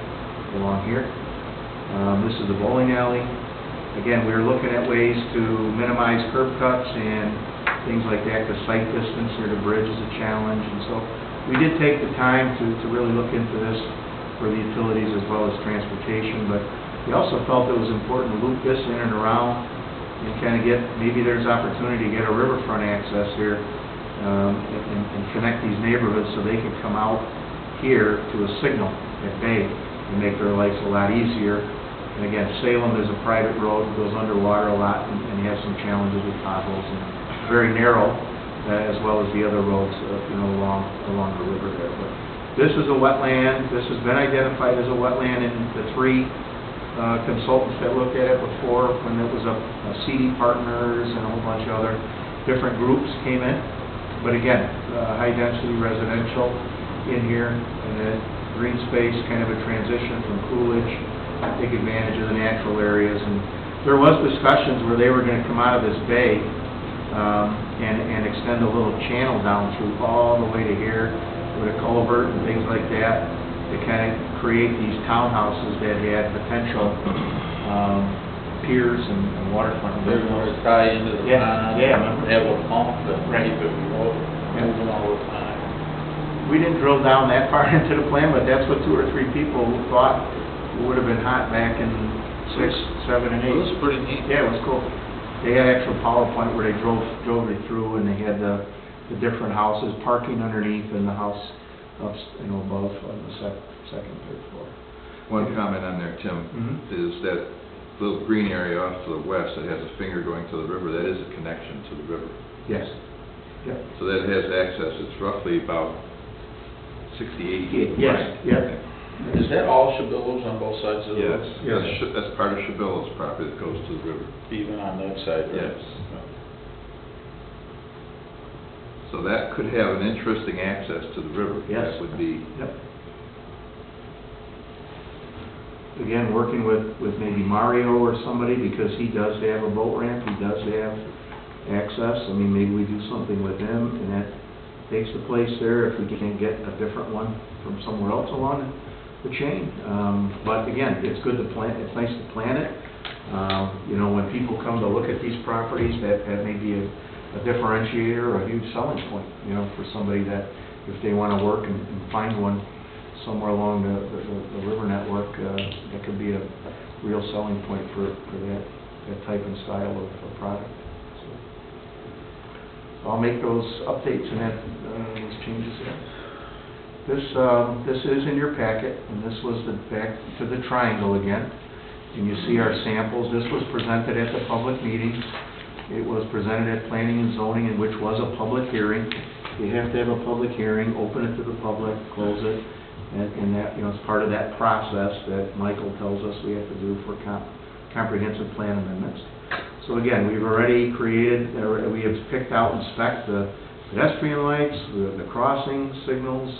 along here. This is the bowling alley. Again, we were looking at ways to minimize curb cuts and things like that. The sight distance near the bridge is a challenge, and so we did take the time to really look into this for the utilities as well as transportation, but we also felt it was important to loop this in and around and kind of maybe there's opportunity to get a riverfront access here and connect these neighborhoods so they can come out here to a signal at Bay and make their lives a lot easier. And again, Salem is a private road, goes underwater a lot, and you have some challenges with potholes, and very narrow, as well as the other roads, along the river there. But this is a wetland. This has been identified as a wetland in the 3 consultants that looked at it before, when it was a CD Partners and a whole bunch of other different groups came in. But again, high-density residential in here, and then green space, kind of a transition from Coolidge, take advantage of the natural areas. And there was discussions where they were going to come out of this bay and extend a little channel down through all the way to here with a culvert and things like that to kind of create these townhouses that had potential piers and waterfront. They're going to tie into the pond. Yeah. Have a pump that Right. keep it moving all the time. We didn't drill down that far into the plan, but that's what 2 or 3 people thought would have been hot back in 6, 7, and 8. It was pretty neat. Yeah, it was cool. They had actual PowerPoint where they drove it through, and they had the different houses, parking underneath, and the house above on the second, third floor. One comment on there, Tim, Mhm. is that little green area off to the west that has a finger going to the river, that is a connection to the river. Yes. Yep. So that has access, it's roughly about 60, 80 feet wide. Yes, yep. Is that all Shabillos on both sides of the road? Yes, Yes. that's part of Shabillo's property that goes to the river. Even on that side, right? Yes. So that could have an interesting access to the river. Yes. That would be, Yep. Again, working with maybe Mario or somebody, because he does have a boat ramp, he does have access. I mean, maybe we do something with him, and that takes the place there if we can get a different one from somewhere else along the chain. But again, it's good to plan, it's nice to plan it. You know, when people come to look at these properties, that may be a differentiator or a huge selling point, you know, for somebody that, if they want to work and find one somewhere along the river network, that could be a real selling point for that type and style of product. So I'll make those updates and those changes there. This is in your packet, and this was back to the triangle again. And you see our samples. This was presented at the public meeting. It was presented at Planning and Zoning, in which was a public hearing. You have to have a public hearing, open it to the public, close it, and that, you know, it's part of that process that Michael tells us we have to do for comprehensive plan amendments. So again, we've already created, we have picked out and spec'd the pedestrian lights, the crossing signals,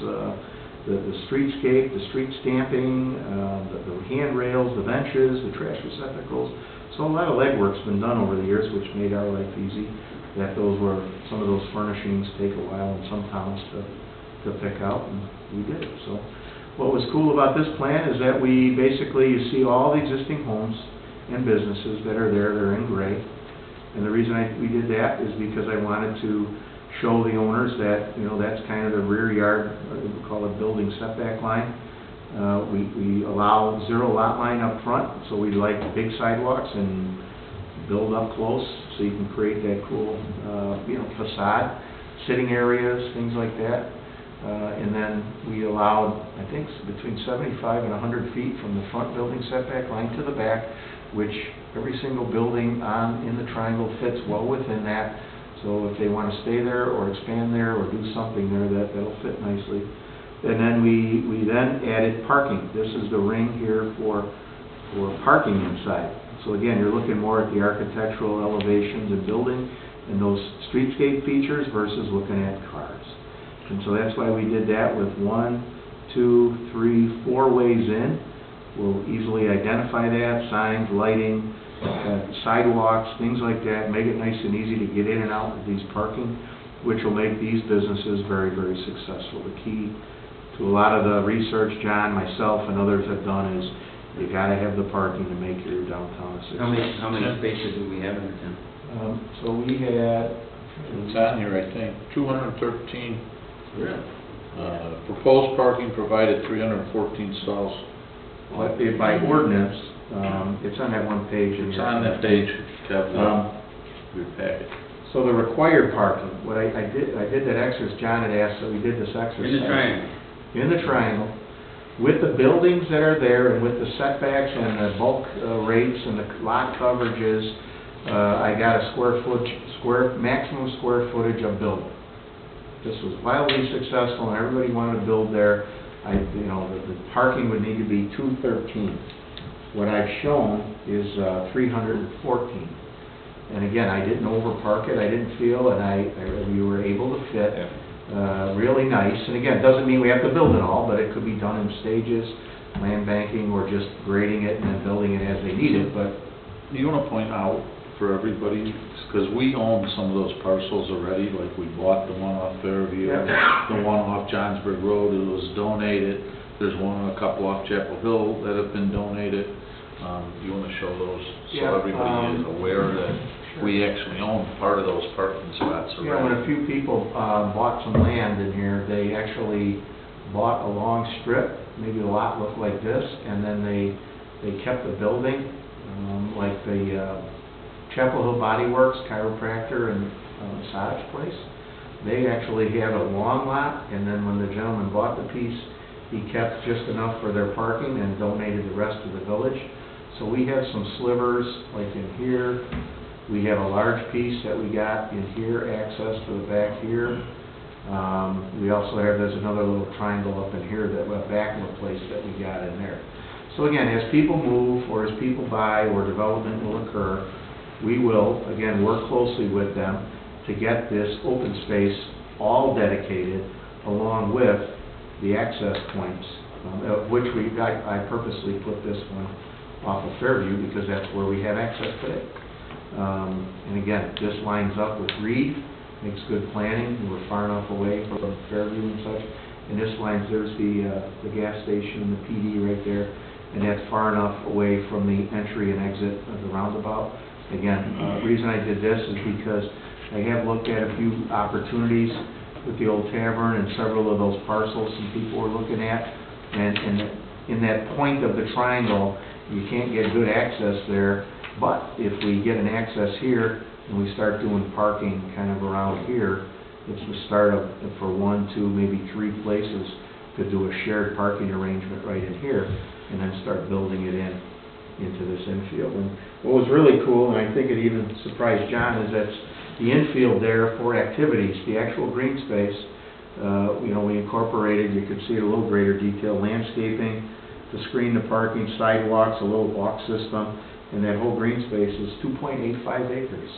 the streetscape, the street stamping, the handrails, the benches, the trash receptacles. So a lot of legwork's been done over the years, which made our life easy. That some of those furnishings take a while in some towns to pick out, and we did it. So what was cool about this plan is that we basically, you see all the existing homes and businesses that are there, they're in gray. And the reason we did that is because I wanted to show the owners that, you know, that's kind of the rear yard, or we call it building setback line. We allow zero lot line up front, so we like big sidewalks and build up close, so you can create that cool, you know, facade, sitting areas, things like that. And then we allowed, I think, between 75 and 100 feet from the front building setback line to the back, which every single building in the triangle fits well within that. So if they want to stay there or expand there or do something there, that'll fit nicely. And then we then added parking. This is the ring here for parking inside. So again, you're looking more at the architectural elevations and building and those streetscape features versus looking at cars. And so that's why we did that with 1, 2, 3, 4 ways in. We'll easily identify that, signs, lighting, sidewalks, things like that, make it nice and easy to get in and out of these parking, which will make these businesses very, very successful. The key to a lot of the research John, myself, and others have done is you got to have the parking to make your downtown a success. How many spaces do we have in the town? So we had... It's on here, I think, 213. Really? Proposed parking provided 314 stalls. But by ordinance, it's on that one page. in It's your- on that page, Kevin, Um, your packet. So the required parking, what I did that exercise, John had asked, so we did this exercise. In the triangle? In the triangle, with the buildings that are there and with the setbacks and the bulk rates and the lot coverages, I got a maximum square footage of building. This was wildly successful and everybody wanted to build there. The parking would need to be 213. What I've shown is 314. And again, I didn't overpark it, I didn't feel, and we were able to fit really nice. And again, it doesn't mean we have to build it all, but it could be done in stages, land banking, or just grading it and then building it as they need it. But You want to point out for everybody, because we own some of those parcels already, like we bought the one off Fairview, the one off Johnsburg Road, it was donated. There's a couple off Chapel Hill that have been donated. You want to show those Yeah, so everybody is aware that we actually own part of those parking spots already. yeah, when a few people bought some land in here, they actually bought a long strip, maybe the lot looked like this, and then they kept the building, like the Chapel Hill Body Works chiropractor and massage place. They actually had a long lot, and then when the gentleman bought the piece, he kept just enough for their parking and donated the rest to the village. So we have some slivers, like in here. We have a large piece that we got in here, access to the back here. We also have, there's another little triangle up in here that went back in the place that we got in there. So again, as people move, or as people buy, or development will occur, we will, again, work closely with them to get this open space all dedicated, along with the access points, of which I purposely put this one off of Fairview, because that's where we have access today. And again, this lines up with Reed, makes good planning. We're far enough away from Fairview and such. And this lines, there's the gas station, the PD right there, and that's far enough away from the entry and exit of the roundabout. Again, the reason I did this is because I have looked at a few opportunities with the old tavern and several of those parcels some people were looking at. And in that point of the triangle, you can't get good access there, but if we get an access here and we start doing parking kind of around here, it's the start of, for 1, 2, maybe 3 places to do a shared parking arrangement right in here, and then start building it into this infield. And what was really cool, and I think it even surprised John, is that the infield there for activities, the actual green space, we incorporated, you could see it a little greater detail, landscaping to screen the parking, sidewalks, a little walk system, and that whole green space is 2.85 acres.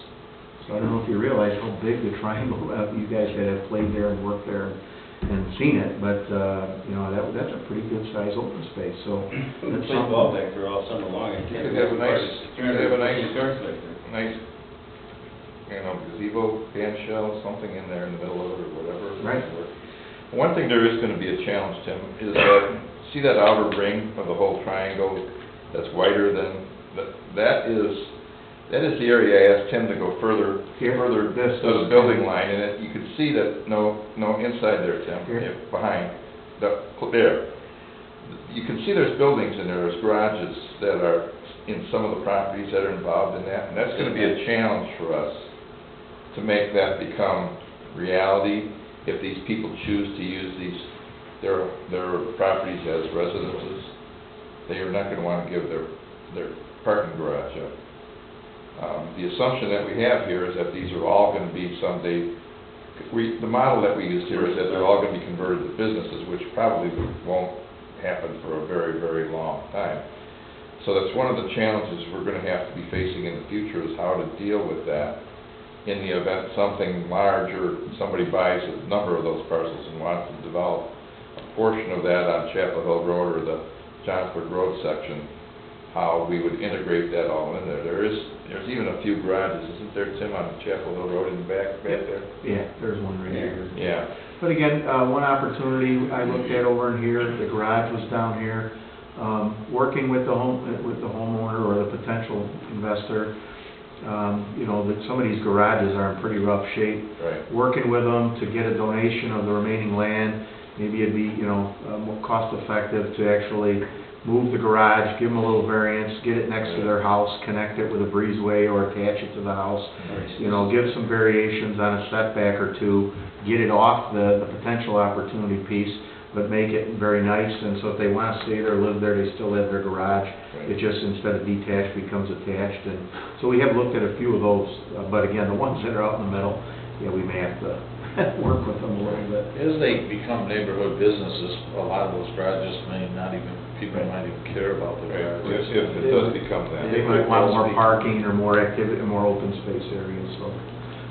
So I don't know if you realize how big the triangle, you guys that have played there and worked there and seen it, but, that's a pretty good size open space, so. We that's play something- ball back there all summer long. You could have a nice gazebo, band shell, something in there in the middle of it, or whatever. Right. One thing there is gonna be a challenge, Tim, is that, see that outer ring of the whole triangle that's wider than, that is the area I asked Tim to go further Here? This to the is- building line, and you can see that, no inside there, Tim, Here? yeah, behind, there. You can see there's buildings in there, there's garages that are in some of the properties that are involved in that, and that's gonna be a challenge for us to make that become reality if these people choose to use their properties as residences. They are not gonna wanna give their parking garage up. The assumption that we have here is that these are all gonna be someday, the model that we used here is that they're all gonna be converted to businesses, which probably won't happen for a very, very long time. So that's one of the challenges we're gonna have to be facing in the future, is how to deal with that in the event something large, or somebody buys a number of those parcels and wants to develop a portion of that on Chapel Hill Road or the Johnsburg Road section, how we would integrate that all in there. There's even a few garages, isn't there, Tim, on Chapel Hill Road in the back there? Yeah, there's one right here. Yeah. But again, one opportunity I looked at over in here, the garage was down here, working with the homeowner or the potential investor. That some of these garages are in pretty rough shape. Right. Working with them to get a donation of the remaining land, maybe it'd be, more cost effective to actually move the garage, give them a little variance, get it next to their house, connect it with a breezeway or attach it to the house. Give some variations on a setback or two, get it off the potential opportunity piece, but make it very nice, and so if they want to stay there, live there, they still have their garage. It just, instead of detached, becomes attached, and so we have looked at a few of those, but again, the ones that are out in the middle, we may have to work with them a little bit. As they become neighborhood businesses, a lot of those garages people might even care about the garages. If it does become that. They might want more parking or more activity, more open space areas, so.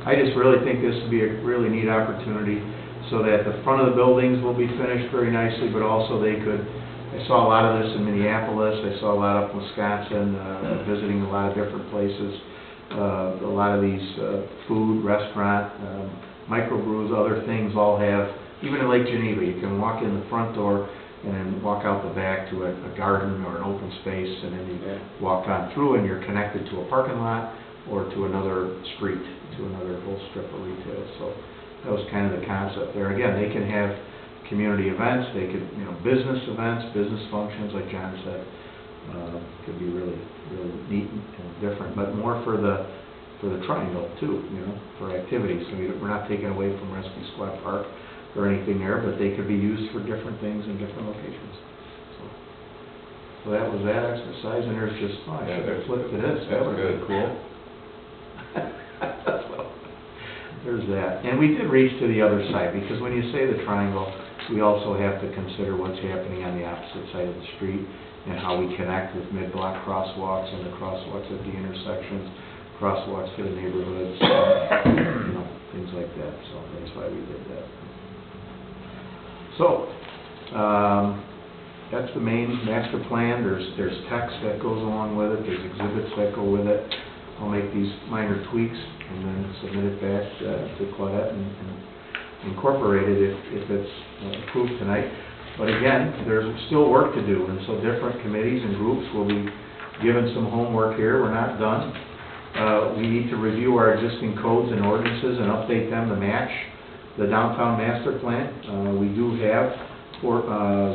I just really think this would be a really neat opportunity, so that the front of the buildings will be finished very nicely, but also they could, I saw a lot of this in Minneapolis, I saw a lot up in Wisconsin, visiting a lot of different places. A lot of these food, restaurant, microbrews, other things all have, even in Lake Geneva, you can walk in the front door and then walk out the back to a garden or an open space, and then you walk on through and you're connected to a parking lot or to another street, to another whole strip of retail. So that was kind of the concept there. Again, they can have community events, they could, business events, business functions, like John said, could be really, really neat and different, but more for the for the triangle too, you know, for activities. So we're not taking away from Rescue Squad Park or anything there, but they could be used for different things in different locations. So that was that exercise, and there's just, oh, I Yeah, should have flipped to this, that that's would have been good. cool. So, there's that. And we did reach to the other side, because when you say the triangle, we also have to consider what's happening on the opposite side of the street and how we connect with mid-block crosswalks and the crosswalks at the intersections, crosswalks to the neighborhoods, you know, things like that. So that's why we did that. So, that's the main master plan. There's text that goes along with it, there's exhibits that go with it. I'll make these minor tweaks and then submit it back to Claudette and incorporate it if it's approved tonight. But again, there's still work to do, and so different committees and groups will be given some homework here. We're not done. We need to review our existing codes and ordinances and update them to match the downtown master plan. We do have for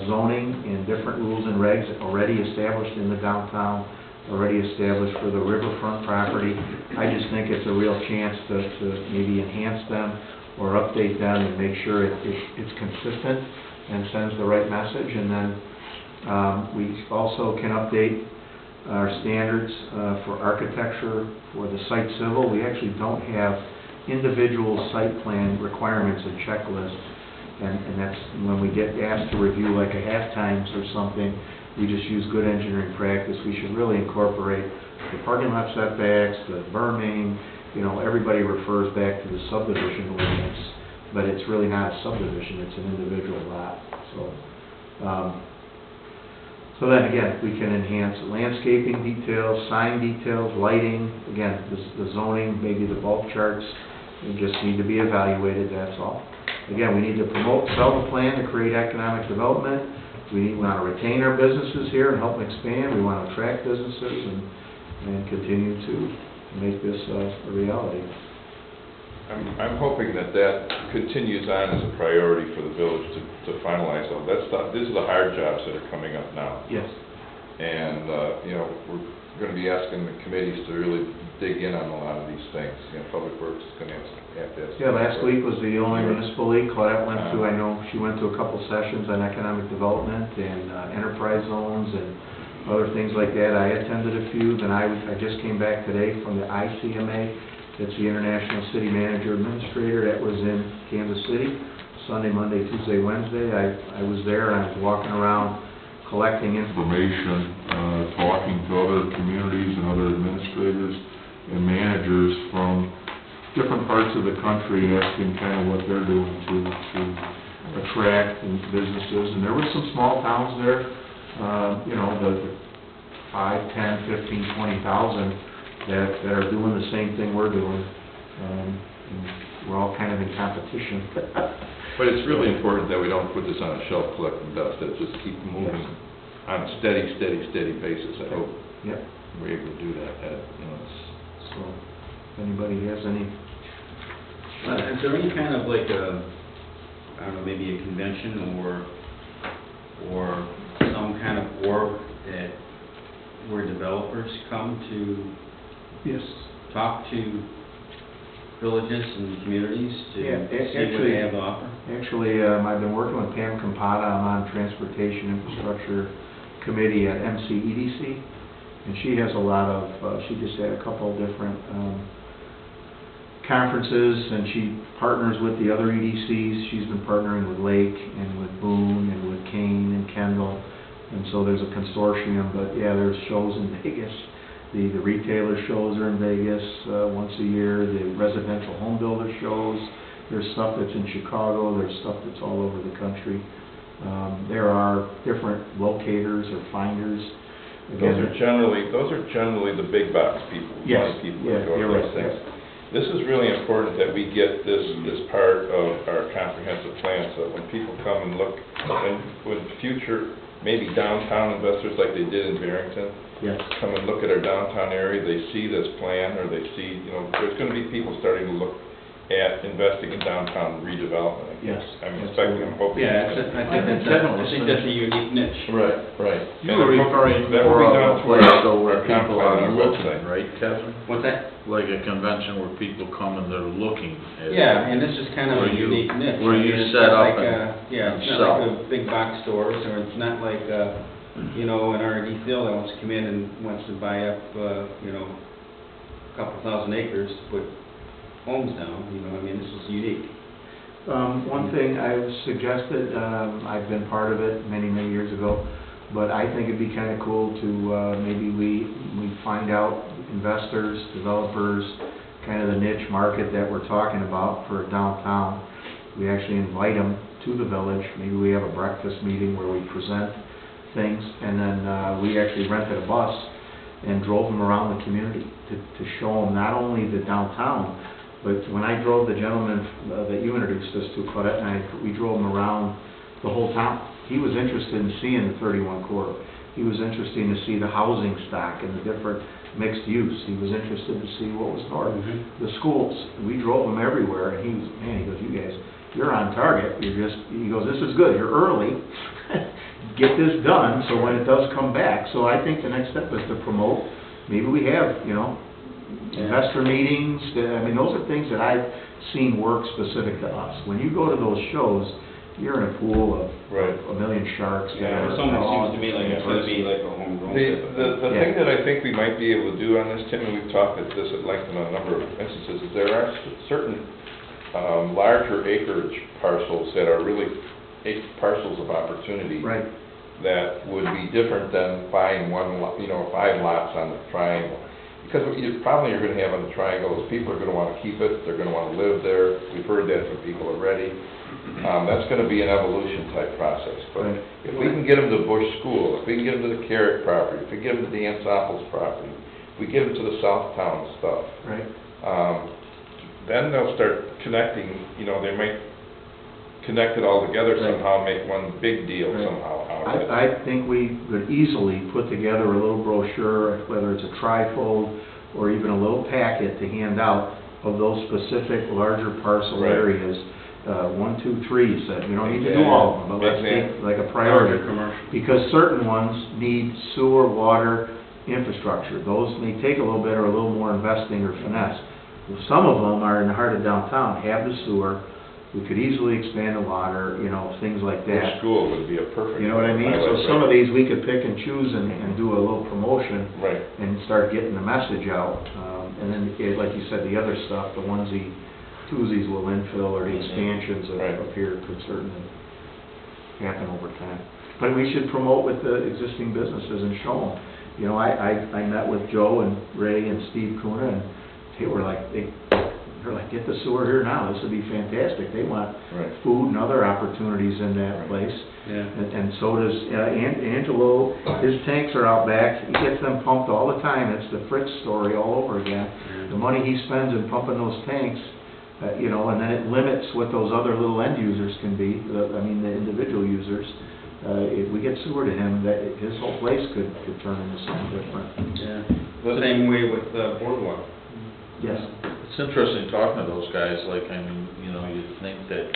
zoning and different rules and regs already established in the downtown, already established for the riverfront property. I just think it's a real chance to maybe enhance them or update them and make sure it's consistent and sends the right message. And then we also can update our standards for architecture, for the site civil. We actually don't have individual site plan requirements and checklists. And that's when we get asked to review like a half-times or something, we just use good engineering practice. We should really incorporate the parking lot setbacks, the burn main, you know, everybody refers back to the subdivision ordinance, but it's really not a subdivision, it's an individual lot. So then again, we can enhance landscaping details, sign details, lighting, again, the zoning, maybe the bulk charts, they just need to be evaluated, that's all. Again, we need to promote, sell the plan to create economic development. We want to retain our businesses here and help them expand. We want to attract businesses and continue to make this a reality. I'm hoping that continues on as a priority for the village to finalize all that stuff. These are the hard jobs that are coming up now. Yes. And, you know, we're going to be asking the committees to really dig in on a lot of these things. You know, Public Works is going to have to ask. Yeah, last week was the Illinois Municipal League. Claudette went to, I know, she went to a couple sessions on economic development and enterprise zones and other things like that. I attended a few. Then I just came back today from the ICMA. It's the International City Manager Administrator. That was in Kansas City, Sunday, Monday, Tuesday, Wednesday. I was there and I was walking around collecting information, talking to other communities and other administrators and managers from different parts of the country, asking kind of what they're doing to attract businesses. And there were some small towns there, you know, the 5, 10, 15, 20,000 that are doing the same thing we're doing. And we're all kind of in competition. But it's really important that we don't put this on a shelf collecting dust, that it just keep moving on a steady basis. I hope we're able to do that. You know, So, if anybody has any? Is there any kind of like a, I don't know, maybe a convention or some kind of org that where developers come to Yes. talk to villages and communities to Yeah, see what actually- they have to offer? Actually, I've been working with Pam Campata. I'm on Transportation Infrastructure Committee at MCEDC, and she has a lot of, she just had a couple of different conferences, and she partners with the other EDCs. She's been partnering with Lake and with Boone and with Kane and Kendall, and so there's a consortium. But yeah, there's shows in Vegas. The retailer shows are in Vegas once a year. The residential home builder shows. There's stuff that's in Chicago. There's stuff that's all over the country. There are different locators or finders. those are generally the big box people. Yes, money people yeah, that go to you're those right, things. This is really important that we get this part of our comprehensive plan, so that when people come and look, when future, maybe downtown investors like they did in Barrington, Yes. come and look at our downtown area, they see this plan, or they see, you know, there's going to be people starting to look at investing in downtown redevelopment. Yes. I'm expecting, I'm hoping. Yeah, I think that's a unique niche. Right, right. And You were I'm hoping referring that will more be of done a through place our- though where our people content are on our looking, website. right, Kevin? What's that? Like a convention where people come and they're looking at. Yeah, and this is kind of Where a you- unique niche. where you I mean, it's set not up like, and yeah, it's sell. not like a big box stores, or it's not like, you know, an R&D field that wants to come in and wants to buy up, you know, a couple thousand acres to put homes down, you know, I mean, this is unique. One thing I've suggested, I've been part of it many, many years ago, but I think it'd be kind of cool to, maybe we find out investors, developers, kind of the niche market that we're talking about for downtown. We actually invite them to the village, maybe we have a breakfast meeting where we present things, and then, we actually rented a bus and drove them around the community to show them not only the downtown, but when I drove the gentleman that you introduced us to, Claudette and I, we drove him around the whole town. He was interested in seeing the 31 corridor. He was interested to see the housing stock and the different mixed use. He was interested to see what was north, the schools. We drove him everywhere, and he was, man, he goes, you guys, you're on target. You're just, he goes, this is good. You're early. Get this done, so when it does come back. So I think the next step is to promote. Maybe we have, you know, investor meetings. I mean, those are things that I've seen work specific to us. When you go to those shows, you're in a pool of Right. a million sharks. Yeah, that are It almost all seems to me like it's gonna be like a homegrown. The Yeah. thing that I think we might be able to do on this, Tim, and we've talked at this at length in a number of instances, is there are certain larger acreage parcels that are really parcels of opportunity. Right. That would be different than buying one lot, you know, 5 lots on the triangle. Because what the problem you're gonna have on the triangle is people are gonna wanna keep it, they're gonna wanna live there. We've heard that from people already. That's gonna be an evolution type process. But Right. if we can get them to Bush School, if we can get them to the Carrick property, if we get them to Dan Soppel's property, if we get them to the Southtown stuff, Right. then they'll start connecting, you know, they might connect it all together Right. somehow, make one big deal Right. somehow out of it. I think we could easily put together a little brochure, whether it's a trifold or even a little packet to hand out of those specific larger parcel Right. areas. 1, 2, 3, you said, we don't need to do all of them, but let's take like a priority. Commercial. Because certain ones need sewer, water, infrastructure. Those may take a little bit or a little more investing or finesse. Well, some of them are in the heart of downtown, have the sewer, we could easily expand the water, you know, things like Bush that. School would be a perfect. You know what I mean? So some of these, we could pick and choose and do a little promotion Right. and start getting the message out. And then, like you said, the other stuff, the onesie, twosies will infill, or the expansions Right. up here could certainly happen over time. But we should promote with the existing businesses and show them. You know, I met with Joe and Ray and Steve Kuna, and they were like, they're like, get the sewer here now, this would be fantastic. They want Right. food and other opportunities in that place. Yeah. And so does, Angelo, his tanks are out back, he gets them pumped all the time, it's the Fritz story all over again. The money he spends in pumping those tanks, you know, and then it limits what those other little end users can be, the individual users. If we get sewer to him, that, his whole place could turn into something different. Yeah. The same way with Boardwalk. Yes. It's interesting talking to those guys, like, I mean, you know, you'd think that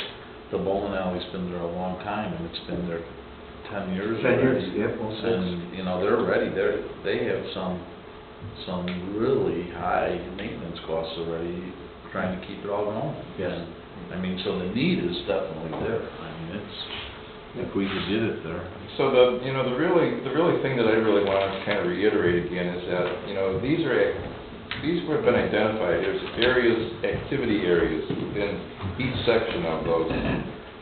the bowling alley's been there a long time, and it's been there 10 years 10 years, already. yep, well, 6. And, you know, they're ready, they have some really high maintenance costs already, trying to keep it all going. Yes. And, I mean, so the need is definitely there, I mean, it's, if we could get it there. So the really thing that I really want to kind of reiterate again is that, you know, these have been identified as activity areas within each section of those,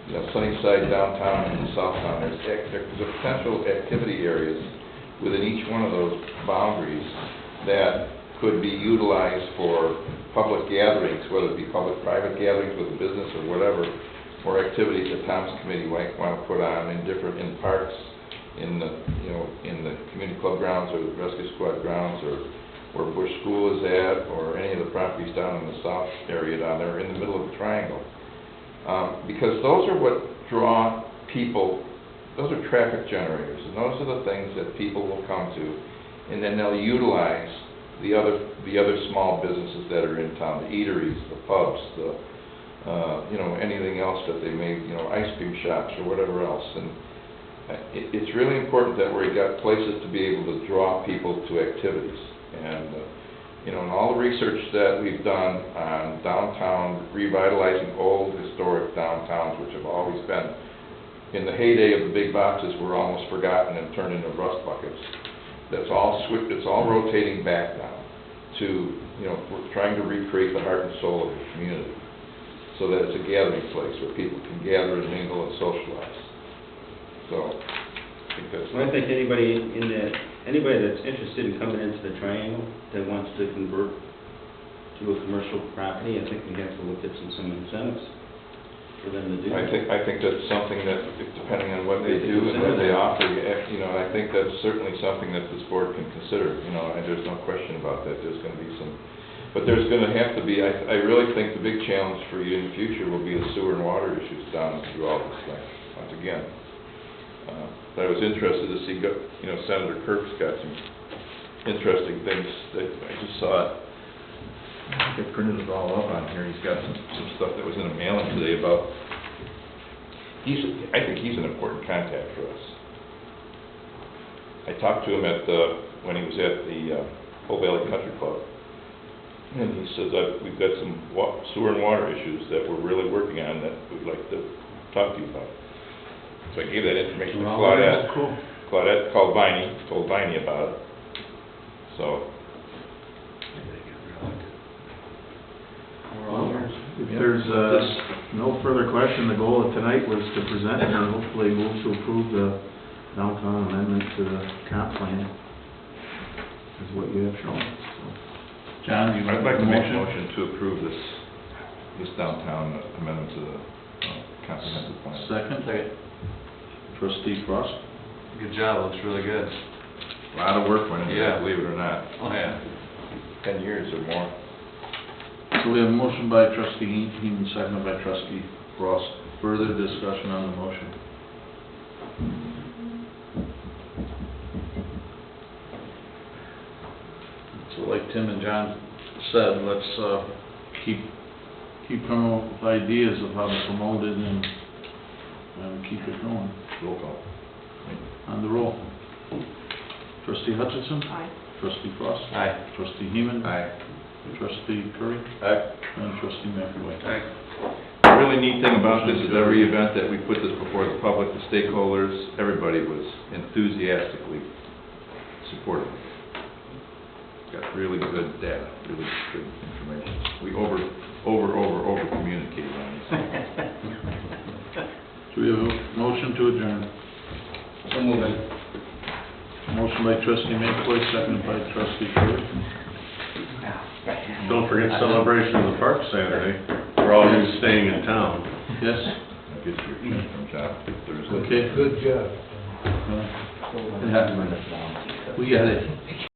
you know, Sunnyside, downtown, and Southtown. There's potential activity areas within each one of those boundaries that could be utilized for public gatherings, whether it be public-private gatherings with a business or whatever, or activities that Tom's committee might want to put on in parks, in the community club grounds or the rescue squad grounds, or where Bush School is at, or any of the properties down in the south area down there, in the middle of the triangle. Because those are what draw people, those are traffic generators, and those are the things that people will come to, and then they'll utilize the other small businesses that are in town, the eateries, the pubs, you know, anything else that they may, you know, ice cream shops or whatever else. And it's really important that we got places to be able to draw people to activities. And, you know, in all the research that we've done on downtown, revitalizing old historic downtowns, which have always been, in the heyday of the big boxes, were almost forgotten and turned into rust buckets. That's all it's all rotating back now to, you know, we're trying to recreate the heart and soul of the community so that it's a gathering place where people can gather and mingle and socialize. So, I think that's... Well, I think anybody that's interested in coming into the Triangle that wants to convert to a commercial property, I think we have to look at some incentives for them to do. I think that's something that, depending on what they do and what they offer, you know, I think that's certainly something that this board can consider, you know, and there's no question about that. There's gonna be some, but there's gonna have to be, I really think the big challenge for you in the future will be the sewer and water issues down through all this thing, once again. But I was interested to see, you know, Senator Kirk's got some interesting things that I just saw it. I printed it all up on here. He's got some stuff that was in a mailing today about, I think he's an important contact for us. I talked to him when he was at the Old Valley Country Club. And he says, we've got some sewer and water issues that we're really working on that we'd like to talk to you about. So I gave that information to Claudette. Cool. Claudette called Viney, told Viney about it. So, If there's no further question, the goal of tonight was to present and hopefully move to approve the downtown amendment to the comp plan, is what you have shown. So, John, you I'd make like a to make a motion? motion to approve this downtown amendment to the comprehensive plan. Second? Trustee Frost? Good job, looks really good. A lot of work went into Yeah. that, believe it or not. Oh, yeah. 10 years or more. So we have a motion by trustee Heeman, seconded by trustee Frost. Further discussion on the motion? So like Tim and John said, let's keep coming up with ideas of how to promote it and keep it going. Roll call. On the roll. Trustee Hutchinson? Aye. Trustee Frost? Aye. Trustee Heeman? Aye. Trustee Curry? Aye. And trustee McAvoy? The really neat thing about this is every event that we put this before the public, the stakeholders, everybody was enthusiastically supportive. Got really good data, really good information. We over communicate on this. Do we have a motion to adjourn? So moving. Motion by trustee McAvoy, seconded by trustee Curry. Don't forget celebration of the park Saturday. We're all going to be staying in town. Yes? I'll get your from John Thursday. Okay. Good job. It happened. We got it.